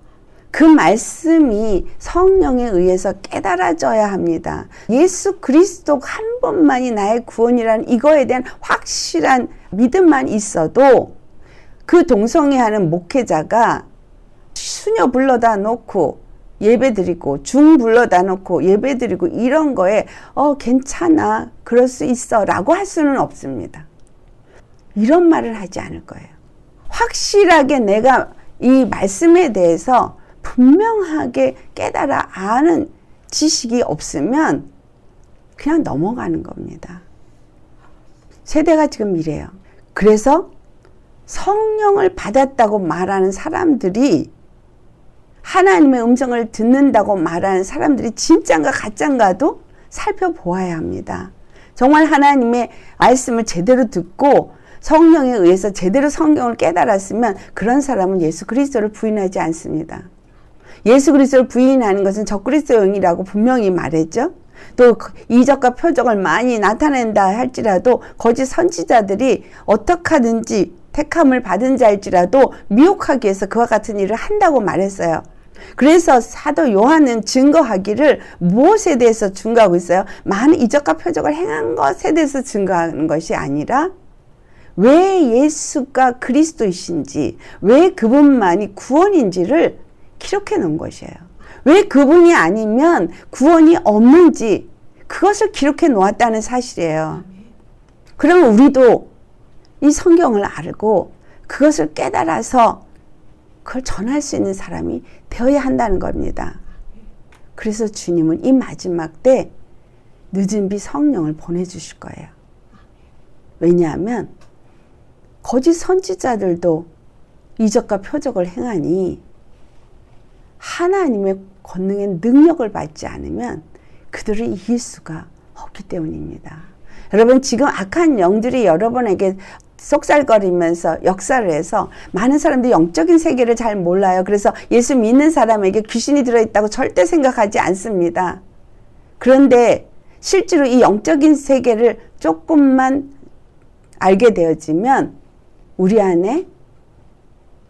그 말씀이 성령에 의해서 깨달아져야 합니다. 예수 그리스도 한 분만이 나의 구원이라는 이거에 대한 확실한 믿음만 있어도 그 동성애하는 목회자가 수녀 불러다 놓고 예배 드리고 중 불러다 놓고 예배 드리고 이런 거에 괜찮아, 그럴 수 있어 라고 할 수는 없습니다. 이런 말을 하지 않을 거예요. 확실하게 내가 이 말씀에 대해서 분명하게 깨달아 아는 지식이 없으면 그냥 넘어가는 겁니다. 세대가 지금 이래요. 그래서 성령을 받았다고 말하는 사람들이, 하나님의 음성을 듣는다고 말하는 사람들이 진짜인가 가짜인가도 살펴보아야 합니다. 정말 하나님의 말씀을 제대로 듣고 성령에 의해서 제대로 성경을 깨달았으면 그런 사람은 예수 그리스도를 부인하지 않습니다. 예수 그리스도를 부인하는 것은 적그리스도의 영이라고 분명히 말했죠. 또 이적과 표적을 많이 나타낸다 할지라도 거짓 선지자들이 어떻게 하든지 택함을 받은 자일지라도 미혹하기 위해서 그와 같은 일을 한다고 말했어요. 그래서 사도 요한은 증거하기를 무엇에 대해서 증거하고 있어요? 많은 이적과 표적을 행한 것에 대해서 증거하는 것이 아니라 왜 예수가 그리스도이신지, 왜 그분만이 구원인지를 기록해 놓은 것이에요. 왜 그분이 아니면 구원이 없는지 그것을 기록해 놓았다는 사실이에요. 그러면 우리도 이 성경을 알고 그것을 깨달아서 그걸 전할 수 있는 사람이 되어야 한다는 겁니다. 그래서 주님은 이 마지막 때 늦은 비 성령을 보내주실 거예요. 왜냐하면 거짓 선지자들도 이적과 표적을 행하니 하나님의 권능의 능력을 받지 않으면 그들을 이길 수가 없기 때문입니다. 여러분, 지금 악한 영들이 여러분에게 쏙살거리면서 역사를 해서 많은 사람들이 영적인 세계를 잘 몰라요. 그래서 예수 믿는 사람에게 귀신이 들어있다고 절대 생각하지 않습니다. 그런데 실제로 이 영적인 세계를 조금만 알게 되어지면 우리 안에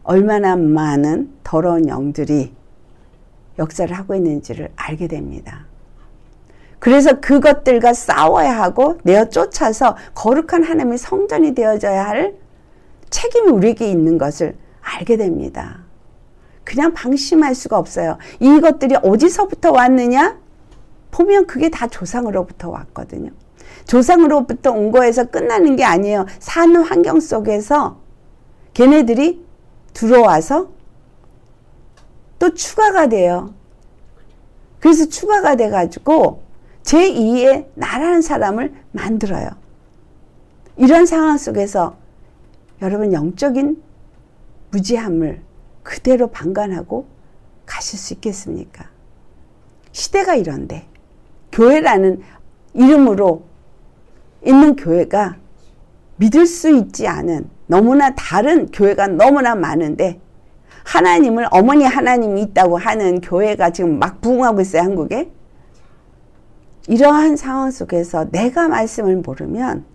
얼마나 많은 더러운 영들이 역사를 하고 있는지를 알게 됩니다. 그래서 그것들과 싸워야 하고 내어 쫓아서 거룩한 하나님의 성전이 되어져야 할 책임이 우리에게 있는 것을 알게 됩니다. 그냥 방심할 수가 없어요. 이것들이 어디서부터 왔느냐? 보면 그게 다 조상으로부터 왔거든요. 조상으로부터 온 거에서 끝나는 게 아니에요. 사는 환경 속에서 걔네들이 들어와서 또 추가가 돼요. 그래서 추가가 돼가지고 제2의 나라는 사람을 만들어요. 이런 상황 속에서 여러분 영적인 무지함을 그대로 방관하고 가실 수 있겠습니까? 시대가 이런데 교회라는 이름으로 있는 교회가 믿을 수 있지 않은 너무나 다른 교회가 너무나 많은데 하나님을 어머니 하나님이 있다고 하는 교회가 지금 막 부흥하고 있어요. 한국에. 이러한 상황 속에서 내가 말씀을 모르면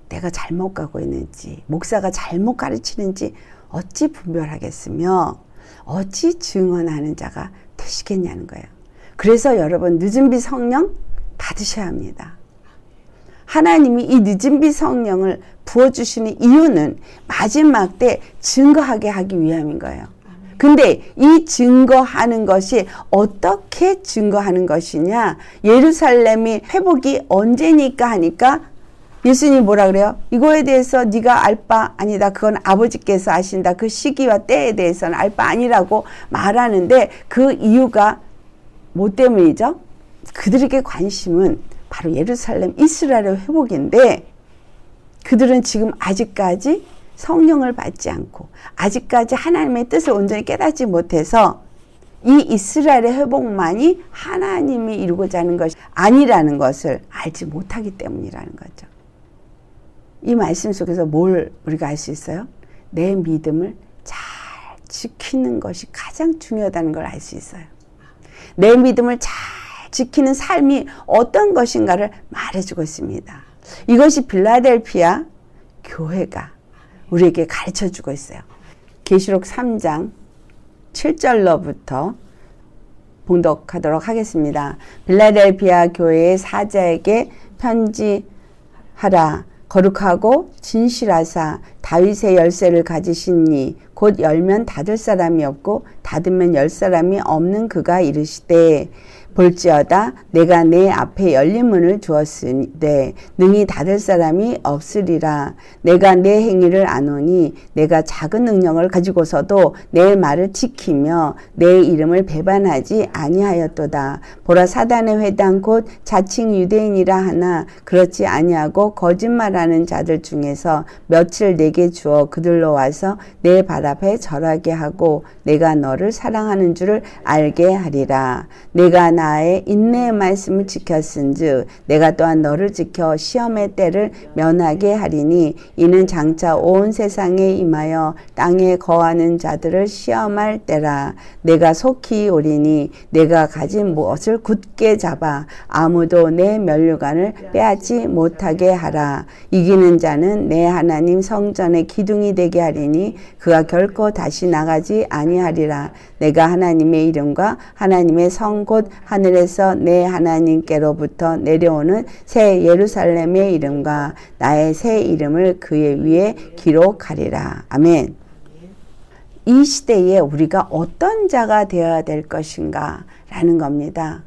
내가 잘못 가고 있는지 목사가 잘못 가르치는지 어찌 분별하겠으며 어찌 증언하는 자가 되시겠냐는 거예요. 그래서 여러분 늦은 비 성령 받으셔야 합니다. 하나님이 이 늦은 비 성령을 부어주시는 이유는 마지막 때 증거하게 하기 위함인 거예요. 근데 이 증거하는 것이 어떻게 증거하는 것이냐? 예루살렘이 회복이 언제니까 하니까 예수님이 뭐라 그래요? 이거에 대해서 네가 알 바 아니다. 그건 아버지께서 아신다. 그 시기와 때에 대해서는 알 바 아니라고 말하는데 그 이유가 뭐 때문이죠? 그들에게 관심은 바로 예루살렘 이스라엘의 회복인데 그들은 지금 아직까지 성령을 받지 않고 아직까지 하나님의 뜻을 온전히 깨닫지 못해서 이 이스라엘의 회복만이 하나님이 이루고자 하는 것이 아니라는 것을 알지 못하기 때문이라는 거죠. 이 말씀 속에서 뭘 우리가 알 수 있어요? 내 믿음을 잘 지키는 것이 가장 중요하다는 걸 알 수 있어요. 내 믿음을 잘 지키는 삶이 어떤 것인가를 말해주고 있습니다. 이것이 빌라델피아 교회가 우리에게 가르쳐주고 있어요. 계시록 3장 7절로부터 봉독하도록 하겠습니다. 빌라델피아 교회의 사자에게 편지하라. 거룩하고 진실하사 다윗의 열쇠를 가지시니 곧 열면 닫을 사람이 없고 닫으면 열 사람이 없는 그가 이르시되 볼지어다 내가 내 앞에 열린 문을 두었으되 능히 닫을 사람이 없으리라. 내가 내 행위를 아노니 내가 작은 능력을 가지고서도 내 말을 지키며 내 이름을 배반하지 아니하였도다. 보라 사단의 회당 곧 자칭 유대인이라 하나 그렇지 아니하고 거짓말하는 자들 중에서 며칠 내게 주어 그들로 와서 내 발 앞에 절하게 하고 내가 너를 사랑하는 줄을 알게 하리라. 내가 나의 인내의 말씀을 지켰은즉 내가 또한 너를 지켜 시험의 때를 면하게 하리니 이는 장차 온 세상에 임하여 땅에 거하는 자들을 시험할 때라. 내가 속히 오리니 내가 가진 무엇을 굳게 잡아 아무도 내 면류관을 빼앗지 못하게 하라. 이기는 자는 내 하나님 성전의 기둥이 되게 하리니 그가 결코 다시 나가지 아니하리라. 내가 하나님의 이름과 하나님의 성 곧 하늘에서 내 하나님께로부터 내려오는 새 예루살렘의 이름과 나의 새 이름을 그의 위에 기록하리라. 아멘. 이 시대에 우리가 어떤 자가 되어야 될 것인가 라는 겁니다.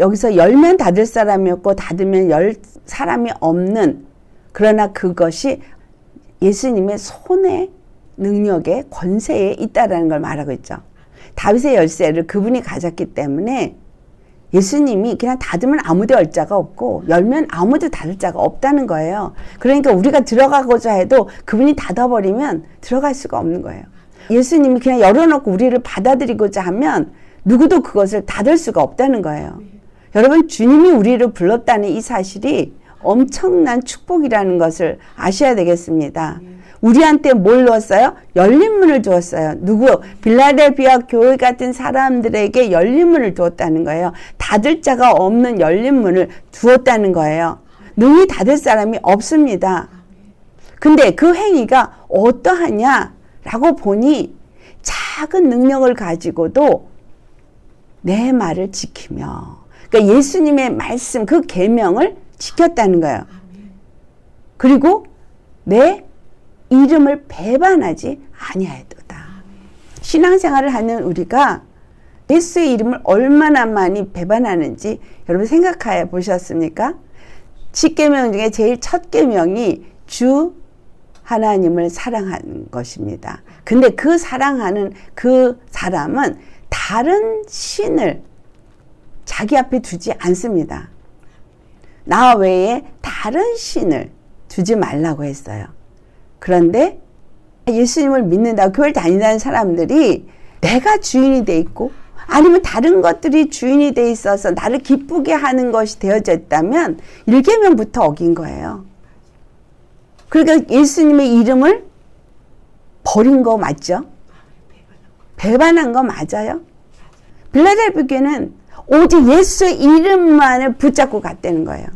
여기서 열면 닫을 사람이 없고 닫으면 열 사람이 없는, 그러나 그것이 예수님의 손의 능력에 권세에 있다라는 걸 말하고 있죠. 다윗의 열쇠를 그분이 가졌기 때문에 예수님이 그냥 닫으면 아무도 열 자가 없고 열면 아무도 닫을 자가 없다는 거예요. 그러니까 우리가 들어가고자 해도 그분이 닫아버리면 들어갈 수가 없는 거예요. 예수님이 그냥 열어놓고 우리를 받아들이고자 하면 누구도 그것을 닫을 수가 없다는 거예요. 여러분, 주님이 우리를 불렀다는 이 사실이 엄청난 축복이라는 것을 아셔야 되겠습니다. 우리한테 뭘 넣었어요? 열린 문을 주었어요. 누구? 빌라델피아 교회 같은 사람들에게 열린 문을 두었다는 거예요. 닫을 자가 없는 열린 문을 두었다는 거예요. 능히 닫을 사람이 없습니다. 근데 그 행위가 어떠하냐라고 보니 작은 능력을 가지고도 내 말을 지키며, 그러니까 예수님의 말씀, 그 계명을 지켰다는 거예요. 그리고 내 이름을 배반하지 아니하였도다. 신앙생활을 하는 우리가 예수의 이름을 얼마나 많이 배반하는지 여러분 생각해 보셨습니까? 10계명 중에 제일 첫 계명이 주 하나님을 사랑하는 것입니다. 근데 그 사랑하는 그 사람은 다른 신을 자기 앞에 두지 않습니다. 나 외에 다른 신을 두지 말라고 했어요. 그런데 예수님을 믿는다고 교회를 다닌다는 사람들이 내가 주인이 돼 있고 아니면 다른 것들이 주인이 돼 있어서 나를 기쁘게 하는 것이 되어져 있다면 1계명부터 어긴 거예요. 그러니까 예수님의 이름을 버린 거 맞죠? 배반한 거 맞아요? 빌라델피아 교회는 오직 예수의 이름만을 붙잡고 갔다는 거예요.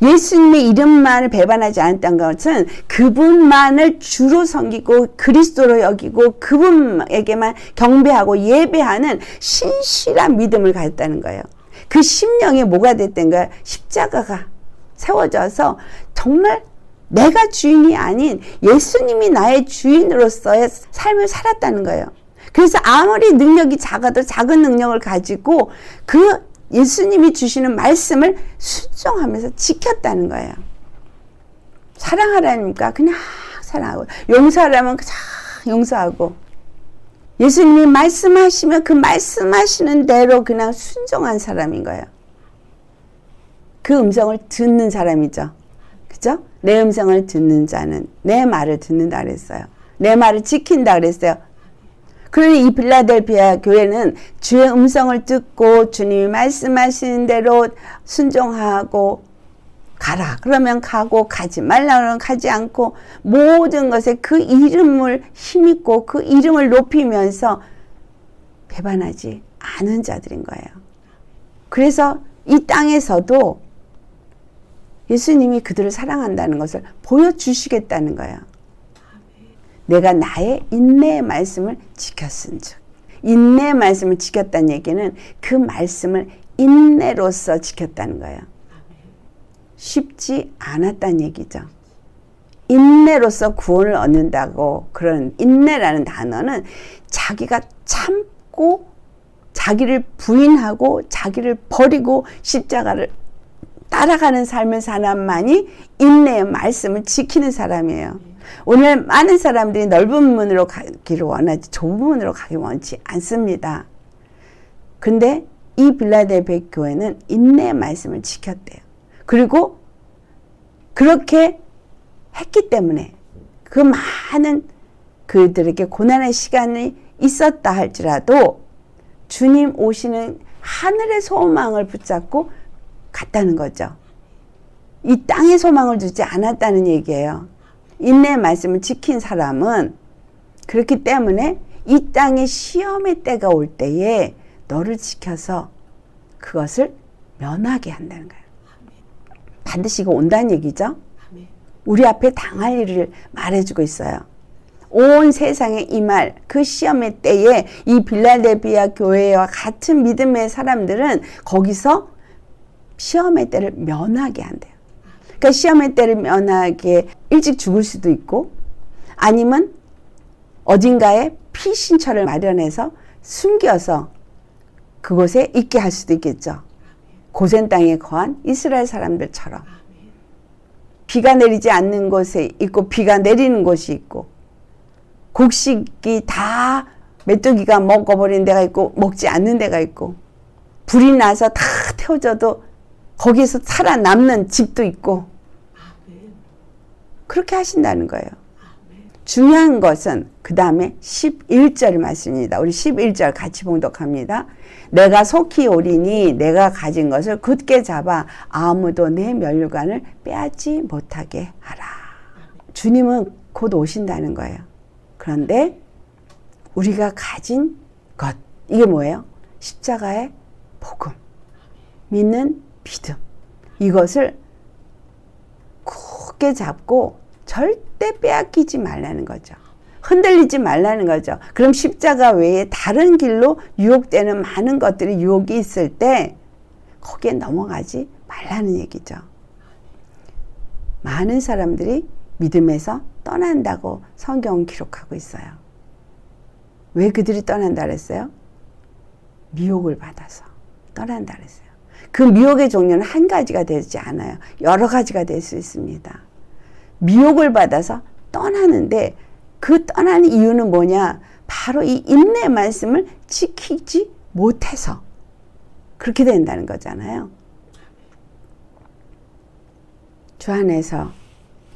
예수님의 이름만을 배반하지 않았던 것은 그분만을 주로 섬기고 그리스도로 여기고 그분에게만 경배하고 예배하는 신실한 믿음을 가졌다는 거예요. 그 심령이 뭐가 됐던 거예요? 십자가가 세워져서 정말 내가 주인이 아닌 예수님이 나의 주인으로서의 삶을 살았다는 거예요. 그래서 아무리 능력이 작아도 작은 능력을 가지고 그 예수님이 주시는 말씀을 순종하면서 지켰다는 거예요. 사랑하라니까 그냥 사랑하고, 용서하라면 그냥 용서하고, 예수님이 말씀하시면 그 말씀하시는 대로 그냥 순종한 사람인 거예요. 그 음성을 듣는 사람이죠. 그죠? 내 음성을 듣는 자는 내 말을 듣는다 그랬어요. 내 말을 지킨다 그랬어요. 그러니 이 빌라델피아 교회는 주의 음성을 듣고 주님이 말씀하시는 대로 순종하고 가라 그러면 가고 가지 말라 그러면 가지 않고 모든 것에 그 이름을 힘입고 그 이름을 높이면서 배반하지 않은 자들인 거예요. 그래서 이 땅에서도 예수님이 그들을 사랑한다는 것을 보여주시겠다는 거예요. 내가 나의 인내의 말씀을 지켰은즉. 인내의 말씀을 지켰다는 얘기는 그 말씀을 인내로서 지켰다는 거예요. 쉽지 않았다는 얘기죠. 인내로서 구원을 얻는다고. 그런 인내라는 단어는 자기가 참고 자기를 부인하고 자기를 버리고 십자가를 따라가는 삶을 사람만이 인내의 말씀을 지키는 사람이에요. 오늘 많은 사람들이 넓은 문으로 가기를 원하지 좁은 문으로 가기를 원치 않습니다. 근데 이 빌라델비아 교회는 인내의 말씀을 지켰대요. 그리고 그렇게 했기 때문에 그 많은 그들에게 고난의 시간이 있었다 할지라도 주님 오시는 하늘의 소망을 붙잡고 갔다는 거죠. 이 땅의 소망을 두지 않았다는 얘기예요. 인내의 말씀을 지킨 사람은 그렇기 때문에 이 땅의 시험의 때가 올 때에 너를 지켜서 그것을 면하게 한다는 거예요. 반드시 이거 온다는 얘기죠. 우리 앞에 당할 일을 말해주고 있어요. 온 세상에 이 말, 그 시험의 때에 이 빌라델비아 교회와 같은 믿음의 사람들은 거기서 시험의 때를 면하게 한대요. 그러니까 시험의 때를 면하게 일찍 죽을 수도 있고 아니면 어딘가에 피신처를 마련해서 숨겨서 그곳에 있게 할 수도 있겠죠. 고센 땅에 거한 이스라엘 사람들처럼 비가 내리지 않는 곳에 있고 비가 내리는 곳이 있고 곡식이 다 메뚜기가 먹어버린 데가 있고 먹지 않는 데가 있고 불이 나서 다 태워져도 거기에서 살아남는 집도 있고 그렇게 하신다는 거예요. 중요한 것은 그 다음에 11절 말씀입니다. 우리 11절 같이 봉독합니다. 내가 속히 오리니 내가 가진 것을 굳게 잡아 아무도 내 면류관을 빼앗지 못하게 하라. 주님은 곧 오신다는 거예요. 그런데 우리가 가진 것, 이게 뭐예요? 십자가의 복음, 믿는 믿음, 이것을 굳게 잡고 절대 빼앗기지 말라는 거죠. 흔들리지 말라는 거죠. 그럼 십자가 외에 다른 길로 유혹되는 많은 것들이 유혹이 있을 때 거기에 넘어가지 말라는 얘기죠. 많은 사람들이 믿음에서 떠난다고 성경은 기록하고 있어요. 왜 그들이 떠난다 그랬어요? 미혹을 받아서 떠난다 그랬어요. 그 미혹의 종류는 한 가지가 되지 않아요. 여러 가지가 될 수 있습니다. 미혹을 받아서 떠나는데 그 떠나는 이유는 뭐냐? 바로 이 인내의 말씀을 지키지 못해서 그렇게 된다는 거잖아요. 주 안에서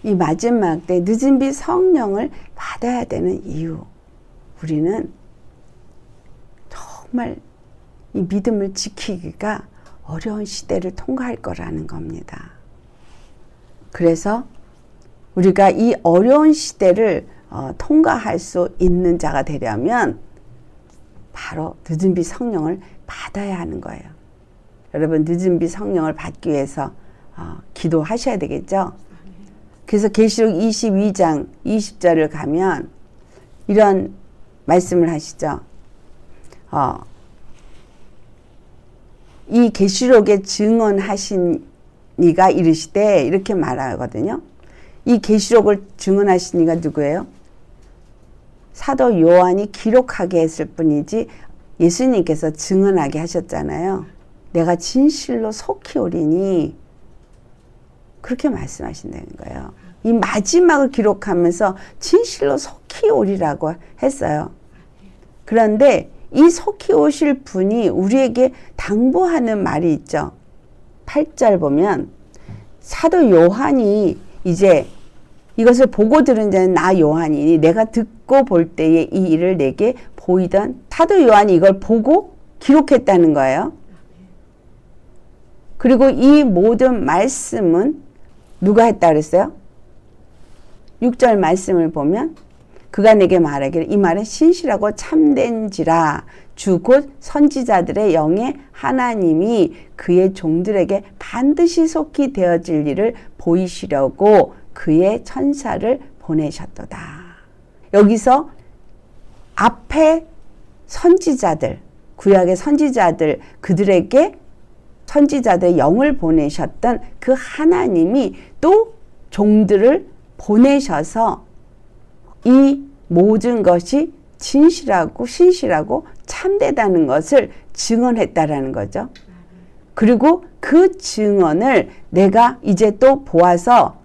이 마지막 때 늦은 빛 성령을 받아야 되는 이유, 우리는 정말 이 믿음을 지키기가 어려운 시대를 통과할 거라는 겁니다. 그래서 우리가 이 어려운 시대를 통과할 수 있는 자가 되려면 바로 늦은 빛 성령을 받아야 하는 거예요. 여러분, 늦은 빛 성령을 받기 위해서 기도하셔야 되겠죠? 그래서 계시록 22장 20절을 가면 이런 말씀을 하시죠. 이 계시록에 증언하신 이가 이르시되, 이렇게 말하거든요. 이 계시록을 증언하신 이가 누구예요? 사도 요한이 기록하게 했을 뿐이지 예수님께서 증언하게 하셨잖아요. 내가 진실로 속히 오리니, 그렇게 말씀하신다는 거예요. 이 마지막을 기록하면서 진실로 속히 오리라고 했어요. 그런데 이 속히 오실 분이 우리에게 당부하는 말이 있죠. 8절 보면 사도 요한이 이제 이것을 보고 들은 자는 나 요한이니 내가 듣고 볼 때에 이 일을 내게 보이던, 사도 요한이 이걸 보고 기록했다는 거예요. 그리고 이 모든 말씀은 누가 했다 그랬어요? 6절 말씀을 보면 그가 내게 말하기를 이 말은 신실하고 참된지라 주 곧 선지자들의 영의 하나님이 그의 종들에게 반드시 속히 되어질 일을 보이시려고 그의 천사를 보내셨도다. 여기서 앞에 선지자들, 구약의 선지자들, 그들에게 선지자들의 영을 보내셨던 그 하나님이 또 종들을 보내셔서 이 모든 것이 진실하고 신실하고 참되다는 것을 증언했다라는 거죠. 그리고 그 증언을 내가 이제 또 보아서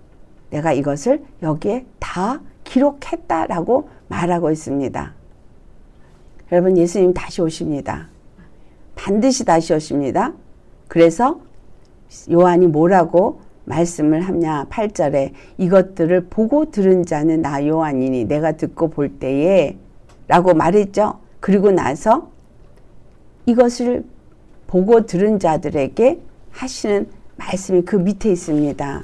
내가 이것을 여기에 다 기록했다라고 말하고 있습니다. 여러분, 예수님 다시 오십니다. 반드시 다시 오십니다. 그래서 요한이 뭐라고 말씀을 하냐, 8절에 이것들을 보고 들은 자는 나 요한이니 내가 듣고 볼 때에 라고 말했죠. 그리고 나서 이것을 보고 들은 자들에게 하시는 말씀이 그 밑에 있습니다.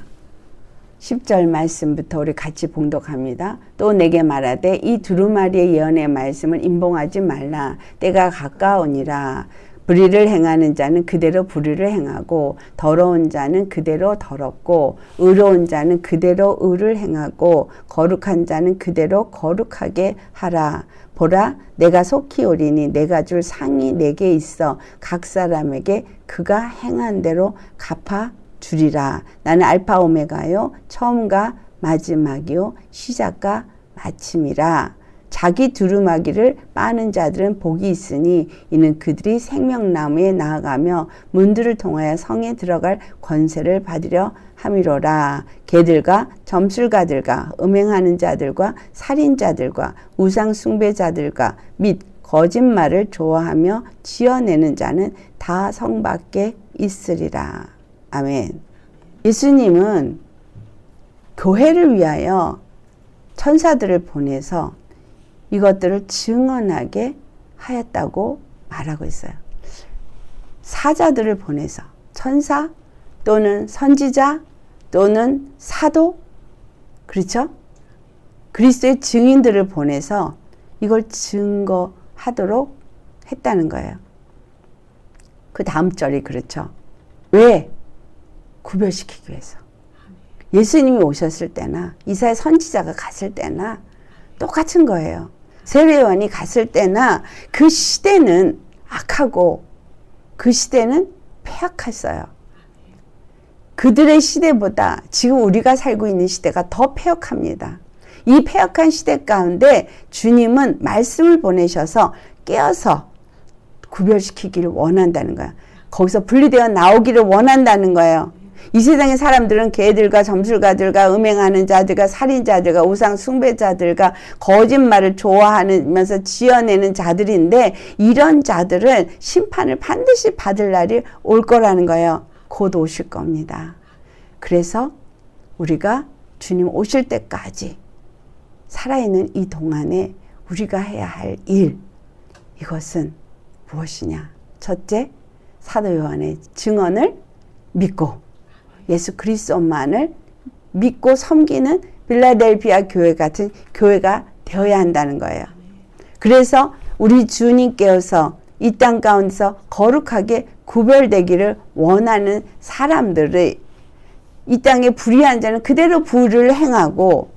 10절 말씀부터 우리 같이 봉독합니다. 또 내게 말하되 이 두루마리의 예언의 말씀을 임봉하지 말라. 때가 가까우니라. 불의를 행하는 자는 그대로 불의를 행하고 더러운 자는 그대로 더럽고 의로운 자는 그대로 의를 행하고 거룩한 자는 그대로 거룩하게 하라. 보라, 내가 속히 오리니 내가 줄 상이 내게 있어 각 사람에게 그가 행한 대로 갚아 주리라. 나는 알파 오메가요 처음과 마지막이요 시작과 마침이라. 자기 두루마기를 빠는 자들은 복이 있으니 이는 그들이 생명나무에 나아가며 문들을 통하여 성에 들어갈 권세를 받으려 함이로라. 개들과 점술가들과 음행하는 자들과 살인자들과 우상 숭배자들과 및 거짓말을 좋아하며 지어내는 자는 다 성 밖에 있으리라. 아멘. 예수님은 교회를 위하여 천사들을 보내서 이것들을 증언하게 하였다고 말하고 있어요. 사자들을 보내서 천사 또는 선지자 또는 사도, 그렇죠? 그리스도의 증인들을 보내서 이걸 증거하도록 했다는 거예요. 그 다음 절이 그렇죠. 왜? 구별시키기 위해서. 예수님이 오셨을 때나 이사야 선지자가 갔을 때나 똑같은 거예요. 세례요한이 갔을 때나 그 시대는 악하고 그 시대는 폐역했어요. 그들의 시대보다 지금 우리가 살고 있는 시대가 더 폐역합니다. 이 폐역한 시대 가운데 주님은 말씀을 보내셔서 깨어서 구별시키기를 원한다는 거야. 거기서 분리되어 나오기를 원한다는 거예요. 이 세상의 사람들은 개들과 점술가들과 음행하는 자들과 살인자들과 우상 숭배자들과 거짓말을 좋아하면서 지어내는 자들인데 이런 자들은 심판을 반드시 받을 날이 올 거라는 거예요. 곧 오실 겁니다. 그래서 우리가 주님 오실 때까지 살아있는 이 동안에 우리가 해야 할 일, 이것은 무엇이냐? 첫째, 사도 요한의 증언을 믿고 예수 그리스도만을 믿고 섬기는 빌라델피아 교회 같은 교회가 되어야 한다는 거예요. 그래서 우리 주님께서 이 땅 가운데서 거룩하게 구별되기를 원하는 사람들의 이 땅에 불의한 자는 그대로 불의를 행하고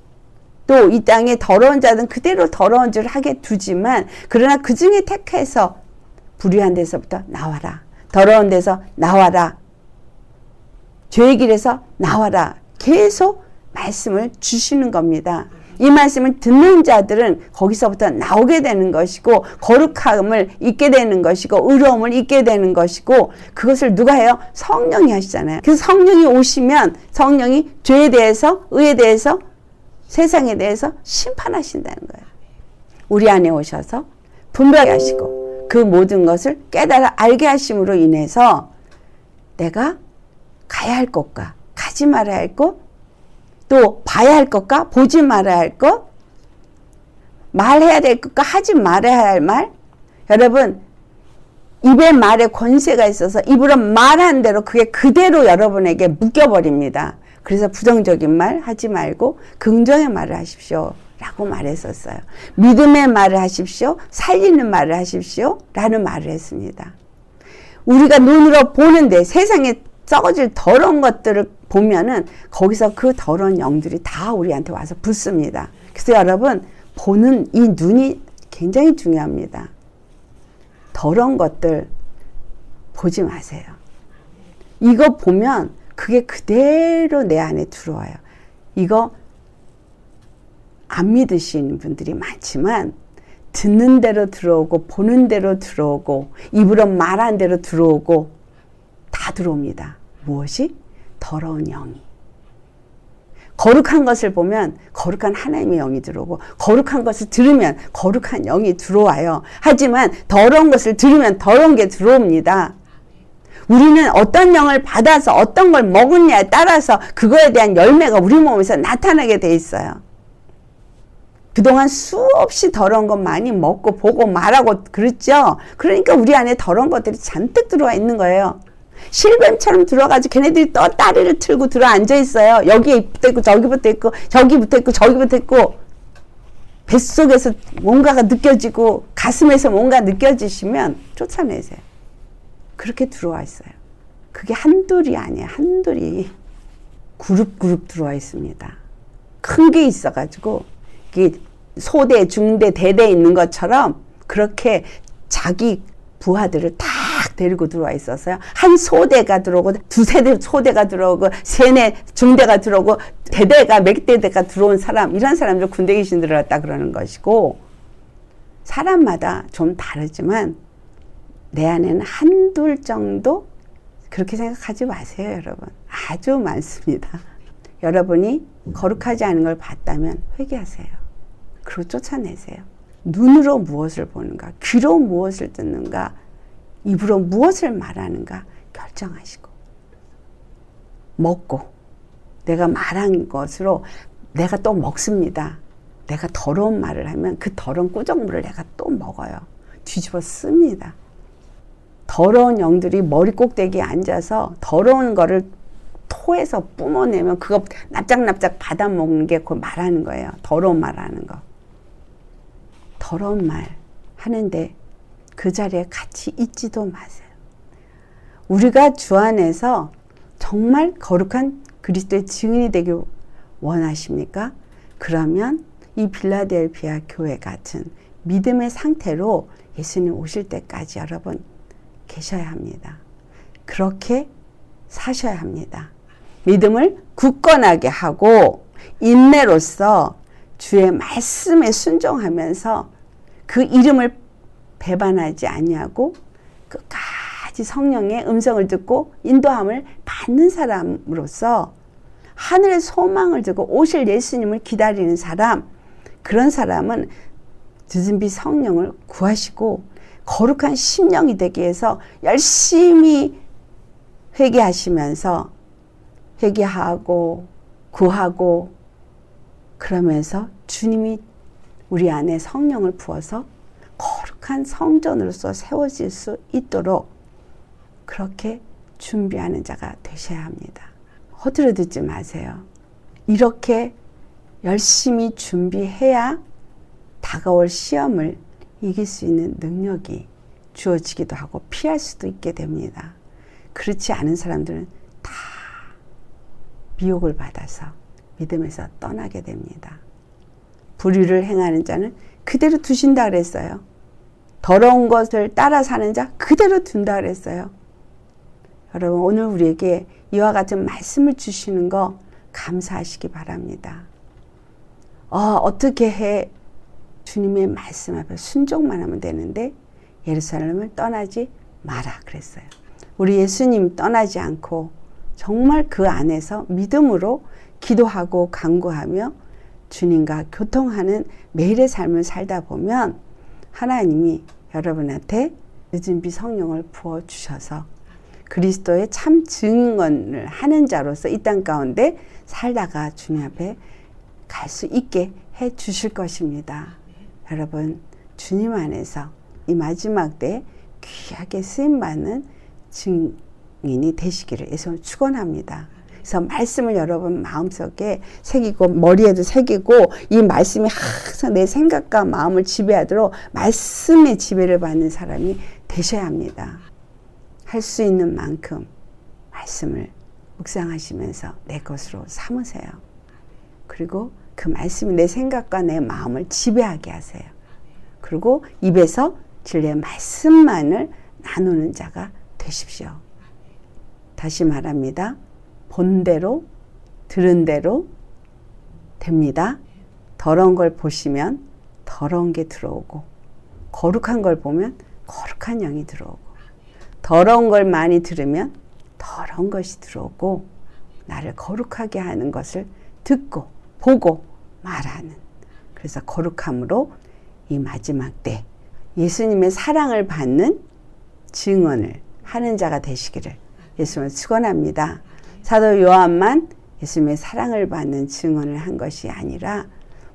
또 이 땅에 더러운 자는 그대로 더러운 짓을 하게 두지만 그러나 그 중에 택해서 불의한 데서부터 나와라. 더러운 데서 나와라. 죄의 길에서 나와라. 계속 말씀을 주시는 겁니다. 이 말씀을 듣는 자들은 거기서부터 나오게 되는 것이고 거룩함을 잊게 되는 것이고 의로움을 잊게 되는 것이고 그것을 누가 해요? 성령이 하시잖아요. 그래서 성령이 오시면 성령이 죄에 대해서 의에 대해서 세상에 대해서 심판하신다는 거예요. 우리 안에 오셔서 분별하게 하시고 그 모든 것을 깨달아 알게 하심으로 인해서 내가 가야 할 것과 가지 말아야 할 것, 또 봐야 할 것과 보지 말아야 할 것, 말해야 될 것과 하지 말아야 할 말. 여러분, 입의 말에 권세가 있어서 입으로 말한 대로 그게 그대로 여러분에게 묶여버립니다. 그래서 부정적인 말 하지 말고 긍정의 말을 하십시오 라고 말했었어요. 믿음의 말을 하십시오, 살리는 말을 하십시오 라는 말을 했습니다. 우리가 눈으로 보는데 세상에 썩어질 더러운 것들을 보면은 거기서 그 더러운 영들이 다 우리한테 와서 붙습니다. 그래서 여러분, 보는 이 눈이 굉장히 중요합니다. 더러운 것들 보지 마세요. 이거 보면 그게 그대로 내 안에 들어와요. 이거 안 믿으시는 분들이 많지만 듣는 대로 들어오고 보는 대로 들어오고 입으로 말한 대로 들어오고 다 들어옵니다. 무엇이? 더러운 영이. 거룩한 것을 보면 거룩한 하나님의 영이 들어오고 거룩한 것을 들으면 거룩한 영이 들어와요. 하지만 더러운 것을 들으면 더러운 게 들어옵니다. 우리는 어떤 영을 받아서 어떤 걸 먹느냐에 따라서 그거에 대한 열매가 우리 몸에서 나타나게 돼 있어요. 그동안 수없이 더러운 것 많이 먹고 보고 말하고 그랬죠. 그러니까 우리 안에 더러운 것들이 잔뜩 들어와 있는 거예요. 실뱀처럼 들어가지고 걔네들이 또 다리를 틀고 들어 앉아 있어요. 여기에 붙어 있고 저기 붙어 있고 저기 붙어 있고 저기 붙어 있고 뱃속에서 뭔가가 느껴지고 가슴에서 뭔가 느껴지시면 쫓아내세요. 그렇게 들어와 있어요. 그게 한둘이 아니에요. 한둘이 그룹 들어와 있습니다. 큰 게 있어가지고 이게 소대, 중대, 대대 있는 것처럼 그렇게 자기 부하들을 다 데리고 들어와 있었어요. 한 소대가 들어오고 두세 대 소대가 들어오고 세네 중대가 들어오고 대대가 몇 대대가 들어온 사람, 이런 사람들 군대 귀신 들어왔다 그러는 것이고, 사람마다 좀 다르지만 내 안에는 한둘 정도, 그렇게 생각하지 마세요. 여러분, 아주 많습니다. 여러분이 거룩하지 않은 걸 봤다면 회개하세요. 그리고 쫓아내세요. 눈으로 무엇을 보는가, 귀로 무엇을 듣는가, 입으로 무엇을 말하는가 결정하시고, 먹고 내가 말한 것으로 내가 또 먹습니다. 내가 더러운 말을 하면 그 더러운 꾸정물을 내가 또 먹어요. 뒤집어 씁니다. 더러운 영들이 머리 꼭대기에 앉아서 더러운 거를 토해서 뿜어내면 그거 납작납작 받아먹는 게 그 말하는 거예요. 더러운 말 하는 거. 더러운 말 하는데 그 자리에 같이 있지도 마세요. 우리가 주 안에서 정말 거룩한 그리스도의 증인이 되길 원하십니까? 그러면 이 빌라델피아 교회 같은 믿음의 상태로 예수님 오실 때까지 여러분 계셔야 합니다. 그렇게 사셔야 합니다. 믿음을 굳건하게 하고 인내로서 주의 말씀에 순종하면서 그 이름을 배반하지 아니하고 끝까지 성령의 음성을 듣고 인도함을 받는 사람으로서 하늘의 소망을 두고 오실 예수님을 기다리는 사람, 그런 사람은 늦은 비 성령을 구하시고 거룩한 심령이 되기 위해서 열심히 회개하시면서 회개하고 구하고 그러면서 주님이 우리 안에 성령을 부어서 거룩한 성전으로서 세워질 수 있도록 그렇게 준비하는 자가 되셔야 합니다. 허들어 듣지 마세요. 이렇게 열심히 준비해야 다가올 시험을 이길 수 있는 능력이 주어지기도 하고 피할 수도 있게 됩니다. 그렇지 않은 사람들은 다 미혹을 받아서 믿음에서 떠나게 됩니다. 불의를 행하는 자는 그대로 두신다 그랬어요. 더러운 것을 따라 사는 자 그대로 둔다 그랬어요. 여러분, 오늘 우리에게 이와 같은 말씀을 주시는 거 감사하시기 바랍니다. 어떻게 해? 주님의 말씀 앞에 순종만 하면 되는데 예루살렘을 떠나지 마라 그랬어요. 우리 예수님 떠나지 않고 정말 그 안에서 믿음으로 기도하고 간구하며 주님과 교통하는 매일의 삶을 살다 보면 하나님이 여러분한테 늦은 비 성령을 부어주셔서 그리스도의 참 증언을 하는 자로서 이 땅 가운데 살다가 주님 앞에 갈 수 있게 해 주실 것입니다. 여러분, 주님 안에서 이 마지막 때 귀하게 쓰임받는 증인이 되시기를 예수님을 축원합니다. 그래서 말씀을 여러분 마음속에 새기고 머리에도 새기고 이 말씀이 항상 내 생각과 마음을 지배하도록 말씀의 지배를 받는 사람이 되셔야 합니다. 할 수 있는 만큼 말씀을 묵상하시면서 내 것으로 삼으세요. 그리고 그 말씀이 내 생각과 내 마음을 지배하게 하세요. 그리고 입에서 진리의 말씀만을 나누는 자가 되십시오. 다시 말합니다. 본 대로 들은 대로 됩니다. 더러운 걸 보시면 더러운 게 들어오고, 거룩한 걸 보면 거룩한 영이 들어오고, 더러운 걸 많이 들으면 더러운 것이 들어오고, 나를 거룩하게 하는 것을 듣고 보고 말하는, 그래서 거룩함으로 이 마지막 때 예수님의 사랑을 받는 증언을 하는 자가 되시기를 예수님을 축원합니다. 사도 요한만 예수님의 사랑을 받는 증언을 한 것이 아니라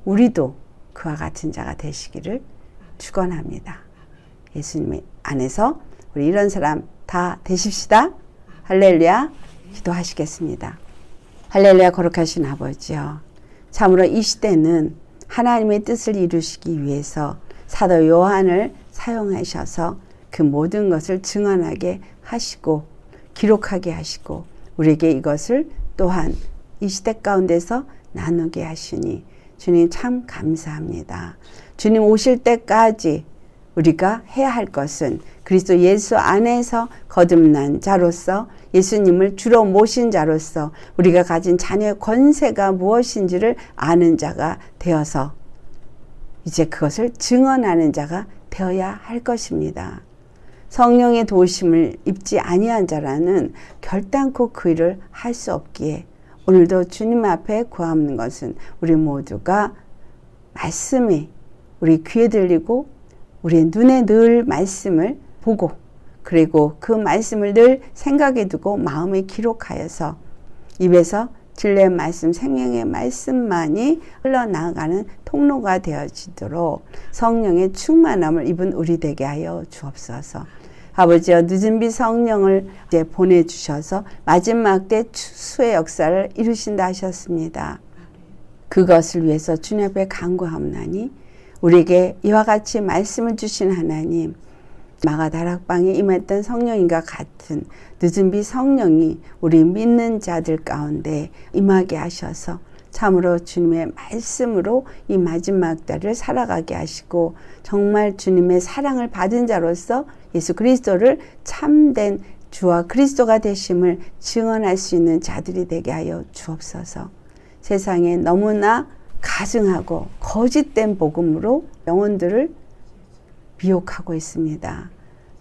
우리도 그와 같은 자가 되시기를 축원합니다. 예수님 안에서 우리 이런 사람 다 되십시다. 할렐루야. 기도하시겠습니다. 할렐루야. 거룩하신 아버지요, 참으로 이 시대는 하나님의 뜻을 이루시기 위해서 사도 요한을 사용하셔서 그 모든 것을 증언하게 하시고 기록하게 하시고 우리에게 이것을 또한 이 시대 가운데서 나누게 하시니 주님 참 감사합니다. 주님 오실 때까지 우리가 해야 할 것은 그리스도 예수 안에서 거듭난 자로서, 예수님을 주로 모신 자로서 우리가 가진 자녀의 권세가 무엇인지를 아는 자가 되어서 이제 그것을 증언하는 자가 되어야 할 것입니다. 성령의 도우심을 입지 아니한 자라는 결단코 그 일을 할 수 없기에 오늘도 주님 앞에 구하는 것은 우리 모두가 말씀이 우리 귀에 들리고 우리 눈에 늘 말씀을 보고, 그리고 그 말씀을 늘 생각에 두고 마음에 기록하여서 입에서 진리의 말씀, 생명의 말씀만이 흘러나가는 통로가 되어지도록 성령의 충만함을 입은 우리 되게 하여 주옵소서. 아버지여, 늦은 비 성령을 이제 보내주셔서 마지막 때 추수의 역사를 이루신다 하셨습니다. 그것을 위해서 주님 앞에 간구하옵나니 우리에게 이와 같이 말씀을 주신 하나님, 마가다락방에 임했던 성령인과 같은 늦은 비 성령이 우리 믿는 자들 가운데 임하게 하셔서 참으로 주님의 말씀으로 이 마지막 때를 살아가게 하시고 정말 주님의 사랑을 받은 자로서 예수 그리스도를 참된 주와 그리스도가 되심을 증언할 수 있는 자들이 되게 하여 주옵소서. 세상에 너무나 가증하고 거짓된 복음으로 영혼들을 미혹하고 있습니다.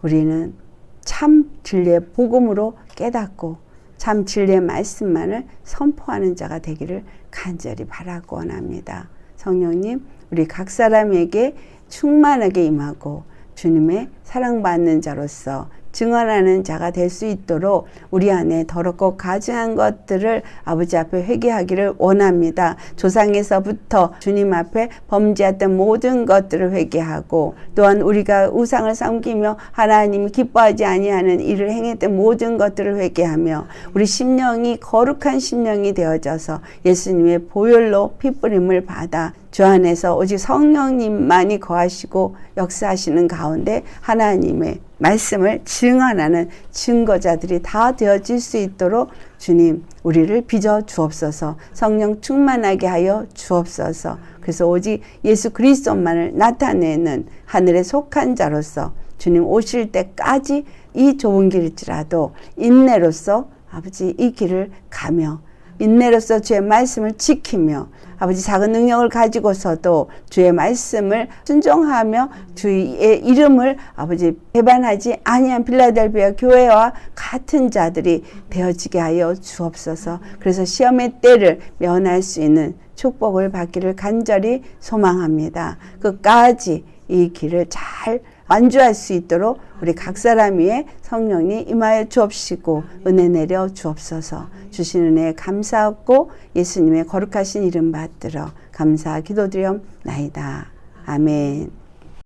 우리는 참 진리의 복음으로 깨닫고 참 진리의 말씀만을 선포하는 자가 되기를 간절히 바라고 원합니다. 성령님, 우리 각 사람에게 충만하게 임하고 주님의 사랑받는 자로서 증언하는 자가 될 수 있도록 우리 안에 더럽고 가증한 것들을 아버지 앞에 회개하기를 원합니다. 조상에서부터 주님 앞에 범죄했던 모든 것들을 회개하고, 또한 우리가 우상을 섬기며 하나님이 기뻐하지 아니하는 일을 행했던 모든 것들을 회개하며 우리 심령이 거룩한 심령이 되어져서 예수님의 보혈로 핏부림을 받아 주 안에서 오직 성령님만이 거하시고 역사하시는 가운데 하나님의 말씀을 증언하는 증거자들이 다 되어질 수 있도록 주님 우리를 빚어 주옵소서. 성령 충만하게 하여 주옵소서. 그래서 오직 예수 그리스도만을 나타내는 하늘에 속한 자로서 주님 오실 때까지 이 좁은 길일지라도 인내로서 아버지 이 길을 가며 인내로서 주의 말씀을 지키며 아버지 작은 능력을 가지고서도 주의 말씀을 순종하며 주의 이름을 아버지 배반하지 아니한 필라델피아 교회와 같은 자들이 되어지게 하여 주옵소서. 그래서 시험의 때를 면할 수 있는 축복을 받기를 간절히 소망합니다. 끝까지 이 길을 잘 완주할 수 있도록 우리 각 사람 위에 성령이 임하여 주옵시고 은혜 내려 주옵소서. 주신 은혜에 감사하고 예수님의 거룩하신 이름 받들어 감사 기도드리옵나이다. 아멘.